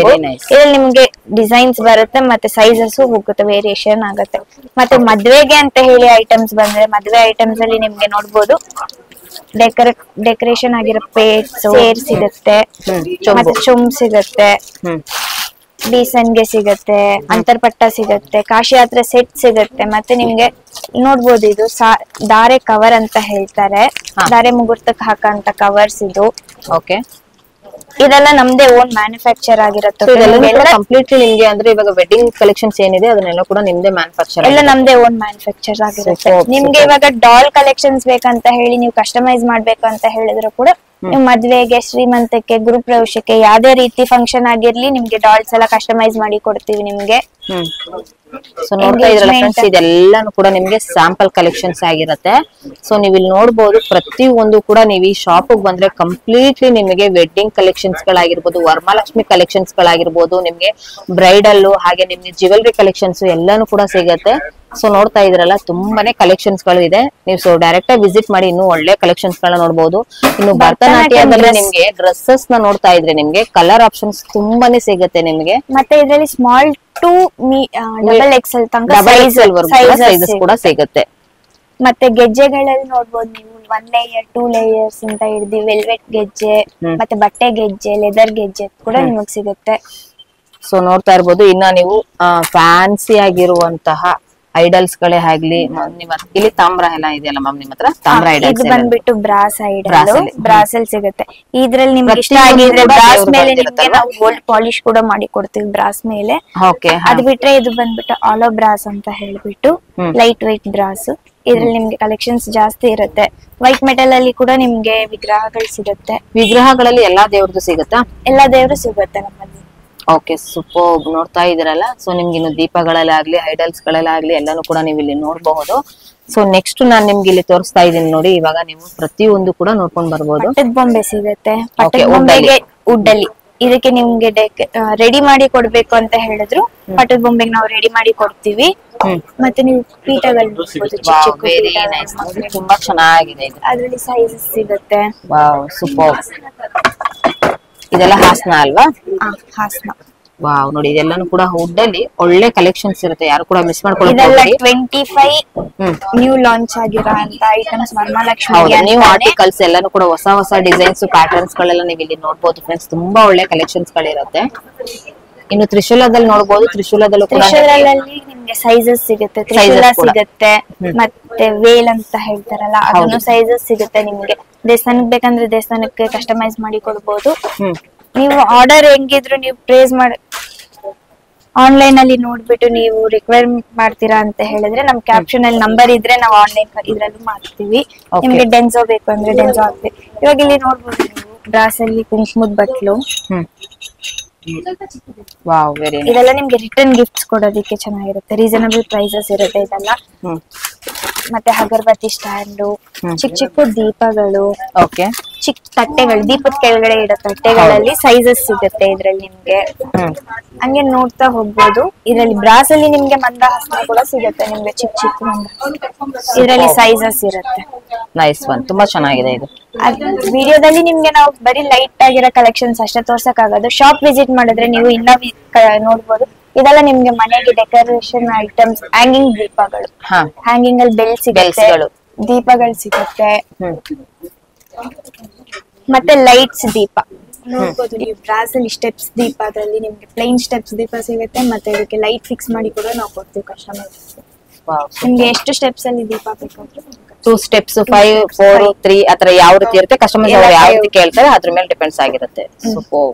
ಇದ್ರಲ್ಲಿ ನಿಮ್ಗೆ ಡಿಸೈನ್ಸ್ ಬರುತ್ತೆ ಮತ್ತೆ ಸೈಜಸ್ ಹೋಗುತ್ತೆ, ವೇರಿಯೇಷನ್ ಆಗುತ್ತೆ. ಮತ್ತೆ ಮದ್ವೆಗೆ ಅಂತ ಹೇಳಿ ಐಟಮ್ಸ್ ಬಂದ್ರೆ ಮದ್ವೆ ಐಟಮ್ಸ್ ಅಲ್ಲಿ ನಿಮ್ಗೆ ನೋಡ್ಬೋದು ಡೆಕೋರೇಷನ್ ಆಗಿರೋ ಸೇರ್ ಸಿಗುತ್ತೆ, ಮತ್ತೆ ಚೊಂಬ್ ಸಿಗುತ್ತೆ, ಬೀಸನ್ಗೆ ಸಿಗುತ್ತೆ, ಅಂತರ್ಪಟ್ಟ ಸಿಗುತ್ತೆ, ಕಾಶಿ ಯಾತ್ರೆ ಸೆಟ್ ಸಿಗುತ್ತೆ. ಮತ್ತೆ ನಿಮ್ಗೆ ನೋಡ್ಬೋದು ಇದು ದಾರೆ ಕವರ್ ಅಂತ ಹೇಳ್ತಾರೆ, ದಾರೆ ಮುಹೂರ್ತಕ್ಕೆ ಹಾಕಂತ ಕವರ್ಸ್ ಇದು. ಓಕೆ. ಇದೆಲ್ಲ ನಮ್ದೇ ಓನ್ ಮ್ಯಾನುಫ್ಯಾಕ್ಚರ್ ಆಗಿರುತ್ತೆ. ಕಂಪ್ಲೀಟ್ಲಿ ನಿಮ್ಗೆ ಅಂದ್ರೆ ಇವಾಗ ವೆಡ್ಡಿಂಗ್ ಕಲೆಕ್ಷನ್ಸ್ ಏನಿದೆ ಅದನ್ನೆಲ್ಲ ಕೂಡ ನಿಮ್ದೇ ಮ್ಯಾನುಫ್ಯಾಕ್ಚರ್ ಎಲ್ಲ ನಮ್ದೇ ಓನ್ ಮ್ಯಾನುಫ್ಯಾಕ್ಚರ್ ಆಗಿರುತ್ತೆ. ನಿಮ್ಗೆ ಇವಾಗ ಡಾಲ್ ಕಲೆಕ್ಷನ್ಸ್ ಬೇಕಂತ ಹೇಳಿ ನೀವು ಕಸ್ಟಮೈಸ್ ಮಾಡ್ಬೇಕು ಅಂತ ಹೇಳಿದ್ರು ಕೂಡ ನೀವು ಮದ್ವೆಗೆ, ಶ್ರೀಮಂತಕ್ಕೆ, ಗೃಹಪ್ರವೇಶಕ್ಕೆ ಯಾವ್ದೇ ರೀತಿ ಫಂಕ್ಷನ್ ಆಗಿರ್ಲಿ ನಿಮ್ಗೆ ಡಾಲ್ಸ್ ಎಲ್ಲ ಕಸ್ಟಮೈಸ್ ಮಾಡಿ ಕೊಡ್ತೀವಿ ನಿಮ್ಗೆ. ಸೊ ನೋಡ್ತಾ ಇದ್ರಲ್ಲ ಫ್ರೆಂಡ್ಸ್, ಇದೆಲ್ಲಾನು ಕೂಡ ನಿಮ್ಗೆ ಸ್ಯಾಂಪಲ್ ಕಲೆಕ್ಷನ್ಸ್ ಆಗಿರುತ್ತೆ. ಸೊ ನೀವು ಇಲ್ಲಿ ನೋಡ್ಬೋದು ಪ್ರತಿ ಒಂದು ಕೂಡ ನೀವು ಈ ಶಾಪ್ ಬಂದ್ರೆ ಕಂಪ್ಲೀಟ್ಲಿ ನಿಮಗೆ ವೆಡ್ಡಿಂಗ್ ಕಲೆಕ್ಷನ್ಸ್ ಗಳಾಗಿರ್ಬೋದು, ವರಮಹಾಲಕ್ಷ್ಮಿ ಕಲೆಕ್ಷನ್ಸ್ ಗಳಾಗಿರ್ಬೋದು, ನಿಮ್ಗೆ ಬ್ರೈಡಲ್ ಹಾಗೆ ನಿಮ್ಗೆ ಜ್ಯುವೆಲ್ರಿ ಕಲೆಕ್ಷನ್ಸ್ ಎಲ್ಲಾನು ಕೂಡ ಸಿಗುತ್ತೆ. ಸೊ ನೋಡ್ತಾ ಇದ್ರಲ್ಲ ತುಂಬಾನೇ ಕಲೆಕ್ಷನ್ಸ್ ಗಳು ಇದೆ. ನೀವು ಸೊ ಡೈರೆಕ್ಟ್ ಆಗಿ ವಿಸಿಟ್ ಮಾಡಿ ಇನ್ನು ಒಳ್ಳೆ ಕಲೆಕ್ಷನ್ಸ್ ಗಳನ್ನ ನೋಡಬಹುದು. ಇನ್ನು ಭರತನಾಟ್ಯದಲ್ಲಿ ನಿಮ್ಗೆ ಡ್ರೆಸ್ಸಸ್ ನ ನೋಡ್ತಾ ಇದ್ರೆ ನಿಮ್ಗೆ ಕಲರ್ ಆಪ್ಷನ್ಸ್ ತುಂಬಾನೇ ಸಿಗುತ್ತೆ ನಿಮ್ಗೆ. ಮತ್ತೆ ಇದರಲ್ಲಿ ಸ್ಮಾಲ್ ಟು ಡಬಲ್ ಎಕ್ಸೆಲ್ ತನಕ ಸೈಜಸ್ ಕೂಡ ಸಿಗುತ್ತೆ. ಮತ್ತೆ ಗೆಜ್ಜೆಗಳಲ್ಲಿ ನೋಡ್ಬೋದು ನೀವು 1 ಲೇಯರ್ 2 ಲೇಯರ್ಸ್ ಅಂತ ಹಿಡಿದು ವೆಲ್ವೆಟ್ ಗೆಜ್ಜೆ, ಮತ್ತೆ ಬಟ್ಟೆ ಗೆಜ್ಜೆ, ಲೆದರ್ ಗೆಜ್ಜೆ ಕೂಡ ನಿಮಗ್ ಸಿಗುತ್ತೆ. ಸೊ ನೋಡ್ತಾ ಇರ್ಬೋದು. ಇನ್ನ ನೀವು ಫ್ಯಾನ್ಸಿ ಆಗಿರುವಂತಹ ಐಡಲ್ಸ್ ಗಳೇ ಆಗ್ಲಿ, ಇಲ್ಲಿ ತಾಮ್ರ ಎಲ್ಲ ಇದೆಯಲ್ಲ ಮ್ಯಾಮ್ ನಿಮ್ಮ ಹತ್ರ? ತಾಮ್ರ ಐಡಲ್ಸ್ ಇದು ಬಂದ್ಬಿಟ್ಟು ಬ್ರಾಸ್ ಐಡಲ್, ಬ್ರಾಸ್ ಅಲ್ಲಿ ಸಿಗುತ್ತೆ. ಇದ್ರಲ್ಲಿ ನಿಮ್ಗೆ ಇಷ್ಟ ಆಗಿದ್ರೆ ಬ್ರಾಸ್ ಮೇಲೆ ನಿಮ್ಗೆ ನಾವು ಗೋಲ್ಡ್ ಪಾಲಿಶ್ ಕೂಡ ಮಾಡಿ ಕೊಡ್ತೀವಿ ಬ್ರಾಸ್ ಮೇಲೆ. ಅದ್ ಬಿಟ್ರೆ ಇದು ಬಂದ್ಬಿಟ್ಟು ಆಲೋ ಬ್ರಾಸ್ ಅಂತ ಹೇಳ್ಬಿಟ್ಟು ಲೈಟ್ ವೈಟ್ ಬ್ರಾಸ್. ಇದ್ರಲ್ಲಿ ನಿಮ್ಗೆ ಕಲೆಕ್ಷನ್ಸ್ ಜಾಸ್ತಿ ಇರುತ್ತೆ. ವೈಟ್ ಮೆಟಲ್ ಅಲ್ಲಿ ಕೂಡ ನಿಮ್ಗೆ ವಿಗ್ರಹಗಳು ಸಿಗುತ್ತೆ. ವಿಗ್ರಹಗಳಲ್ಲಿ ಎಲ್ಲಾ ದೇವ್ರದ್ದು ಸಿಗುತ್ತಾ? ಎಲ್ಲಾ ದೇವ್ರು ಸಿಗುತ್ತೆ ನಮ್ಮಲ್ಲಿ. Okay, super. ನೋಡ್ತಾ ಇದ್ರಲ್ಲ, ಸೊ ನಿಮ್ಗೆ ಇನ್ನು ದೀಪಗಳಲ್ಲಾಗ್ಲಿ ಐಡಲ್ಸ್ ಗಳಲ್ಲಾಗ್ಲಿ ಎಲ್ಲಾನು ಕೂಡ ನೀವು ಇಲ್ಲಿ ನೋಡಬಹುದು. ಸೊ ನೆಕ್ಸ್ಟ್ ನಾನ್ ನಿಮ್ಗೆ ಇಲ್ಲಿ ತೋರಿಸ್ತಾ ಇದೀನಿ ನೋಡಿ. ಇವಾಗ ನೀವು ಪ್ರತಿಯೊಂದು ಕೂಡ ನೋಡ್ಕೊಂಡ್ ಬರ್ಬೋದು. ಪಟ್ಟದ ಬೊಂಬೆ ಸಿಗುತ್ತೆ. ಪಟ್ಟದ ಬೊಂಬೆಗೆ ವುಡ್ ಅಲ್ಲಿ ಇದಕ್ಕೆ ನಿಮ್ಗೆ ರೆಡಿ ಮಾಡಿ ಕೊಡ್ಬೇಕು ಅಂತ ಹೇಳಿದ್ರು ಪಟ್ಟದ ಬೊಂಬೆಗೆ ನಾವು ರೆಡಿ ಮಾಡಿ ಕೊಡ್ತೀವಿ. ಮತ್ತೆ ನೀವು ಪೀಠಗಳು ತುಂಬಾ ಚೆನ್ನಾಗಿದೆ. ಅದ್ರಲ್ಲಿ ಸೈಜಸ್ ಸಿಗುತ್ತೆ. Wow, super. ಇದೆಲ್ಲ ಹಾಸನ ಅಲ್ವಾ? ಹಾಸನ. ವಾವ್, ನೋಡಿ ಇದೆಲ್ಲಾನು ಕೂಡ ವುಡ್ ಅಲ್ಲಿ ಒಳ್ಳೆ ಕಲೆಕ್ಷನ್ಸ್ ಇರುತ್ತೆ. ಯಾರು ಕೂಡ ಮಿಸ್ ಮಾಡ್ಕೊಳ್ಳೋದು. ಇದೆಲ್ಲ 25 ನ್ಯೂ ಲಾಂಚ್ ಆಗಿರೋ ಅಂತ ಐಟಮ್ಸ್ ವರಮಹಾಲಕ್ಷ್ಮಿ. ನ್ಯೂ ಆರ್ಟಿಕಲ್ಸ್ ಎಲ್ಲಾನು ಕೂಡ ಹೊಸ ಹೊಸ ಡಿಸೈನ್ಸ್ ಪ್ಯಾಟರ್ನ್ಸ್ ಗಳೆಲ್ಲ ನೀವು ಇಲ್ಲಿ ನೋಡಬಹುದು ಫ್ರೆಂಡ್ಸ್. ತುಂಬಾ ಒಳ್ಳೆ ಕಲೆಕ್ಷನ್ಸ್ ಗಳಿರುತ್ತೆ. ಇನ್ನು ತ್ರಿಶೂಲದಲ್ಲಿ ನೋಡಬಹುದು. ತ್ರಿಶೂಲದಲ್ಲೂ ಕೂಡ ನಿಮ್ಗೆ ಸೈಜಸ್ ಸಿಗುತ್ತೆ. ತ್ರಿಶೂಲ ಸಿಗುತ್ತೆ, ಮತ್ತೆ ವೇಲ್ ಅಂತ ಹೇಳ್ತಾರಲ್ಲ ಅದನ್ನು ಸೈಜಸ್ ಸಿಗುತ್ತೆ ನಿಮ್ಗೆ. ದೇವಸ್ಥಾನಕ್ಕೆ ಬೇಕಂದ್ರೆ ದೇವಸ್ಥಾನಕ್ಕೆ ಕಸ್ಟಮೈಸ್ ಮಾಡಿ ಕೊಡ್ಬೋದು. ನೀವು ಆರ್ಡರ್ ಹೆಂಗಿದ್ರು ನೀವು ಪ್ಲೇಸ್ ಮಾಡಿ ಆನ್ಲೈನ್ ಅಲ್ಲಿ ನೋಡ್ಬಿಟ್ಟು ನೀವು ರಿಕ್ವೈರ್ ಮಾಡ್ತೀರಾ ಅಂತ ಹೇಳಿದ್ರೆ ನಮ್ ಕ್ಯಾಪ್ಷನ್ ಅಲ್ಲಿ ನಂಬರ್ ಇದ್ರೆ ನಾವು ಆನ್ಲೈನ್ ಇದ್ರಲ್ಲೂ ಮಾಡ್ತೀವಿ. ನಿಮ್ಗೆ ಡೆನ್ಸೋ ಬೇಕು ಅಂದ್ರೆ ಡೆನ್ಸೋ ಆಗ್ತೀವಿ. ಇವಾಗ ಇಲ್ಲಿ ನೋಡ್ಬೋದು ನೀವು ಬ್ರಾಸ್ ಅಲ್ಲಿ ಕುಂಕುಮದ ಬಟ್ಲು. ಇದೆಲ್ಲ ನಿಮ್ಗೆ ರಿಟರ್ನ್ ಗಿಫ್ಟ್ಸ್ ಕೊಡೋದಿಕ್ಕೆ ಚೆನ್ನಾಗಿರುತ್ತೆ. ರೀಸನಬಲ್ ಪ್ರೈಸಸ್ ಇರುತ್ತೆ ಇದೆಲ್ಲ. ಮತ್ತೆ ಅಗರಬತ್ತಿ ಸ್ಟ್ಯಾಂಡು, ಚಿಕ್ಕ ಚಿಕ್ಕ ದೀಪಗಳು, ಚಿಕ್ಕ ತಟ್ಟೆಗಳು, ದೀಪದ ಕೆಳಗಡೆ ಇಡೋ ತಟ್ಟೆಗಳಲ್ಲಿ ಸೈಜಸ್ ಸಿಗುತ್ತೆ ಇದ್ರಲ್ಲಿ ನಿಮ್ಗೆ. ಹಂಗೆ ನೋಡ್ತಾ ಹೋಗ್ಬೋದು. ಇದರಲ್ಲಿ ಬ್ರಾಸ್ ಅಲ್ಲಿ ನಿಮ್ಗೆ ಮಂದಹಾಸ ಕೂಡ ಸಿಗುತ್ತೆ ನಿಮ್ಗೆ, ಚಿಕ್ಕ ಚಿಕ್ಕ ಮಂದಹಾಸ. ಇದರಲ್ಲಿ ಸೈಜಸ್ ಇರುತ್ತೆ. ನೈಸ್ ಒನ್, ತುಂಬಾ ಚೆನ್ನಾಗಿದೆ ಇದು. ವಿಡಿಯೋದಲ್ಲಿ ನಿಮ್ಗೆ ನಾವು ಬರೀ ಲೈಟ್ ಆಗಿರೋ ಕಲೆಕ್ಷನ್ಸ್ ಅಷ್ಟೇ ತೋರ್ಸಕ್ ಆಗೋದು. ಶಾಪ್ ವಿಸಿಟ್ ಮಾಡಿದ್ರೆ ನೀವು ಇನ್ನ ನೋಡ್ಬೋದು. ಇದೆಲ್ಲ ನಿಮ್ಗೆ ಮನೆಗೆ ಡೆಕೋರೇಷನ್ ಐಟಮ್ಸ್, ಹ್ಯಾಂಗಿಂಗ್ ದೀಪಗಳು, ಹ್ಯಾಂಗಿಂಗ್ ಅಲ್ಲಿ ಬೆಲ್ ಸಿಗುತ್ತೆ, ದೀಪಗಳು ಸಿಗುತ್ತೆ, ಮತ್ತೆ ಲೈಟ್ಸ್ ದೀಪ ನೋಡ್ಬೋದು ನೀವು. ಬ್ರಾಸ್ ಅಲ್ಲಿ ಸ್ಟೆಪ್ಸ್ ದೀಪ, ಅದರಲ್ಲಿ ನಿಮ್ಗೆ ಪ್ಲೈನ್ ಸ್ಟೆಪ್ಸ್ ದೀಪ ಸಿಗುತ್ತೆ. ಮತ್ತೆ ಇದಕ್ಕೆ ಲೈಟ್ ಫಿಕ್ಸ್ ಮಾಡಿ ಕೂಡ ನಾವು ಕೊಡ್ತೀವಿ ಕಸ್ಟಮರ್ಸ್. ನಿಮ್ಗೆ ಎಷ್ಟು ಸ್ಟೆಪ್ಸ್ ಅಲ್ಲಿ ದೀಪ ಬೇಕಾದ್ರೆ 2 ಸ್ಟೆಪ್ಸ್, 5, 4, 3 ಆತರ ಯಾವ ರೀತಿ ಇರುತ್ತೆ. ಕಸ್ಟಮರ್ಸ್ ಯಾವ ರೀತಿ ಕೇಳ್ತಾರೆ ಅದ್ರ ಮೇಲೆ ಡಿಪೆಂಡ್ಸ್ ಆಗಿರುತ್ತೆ. ಸೂಪರ್.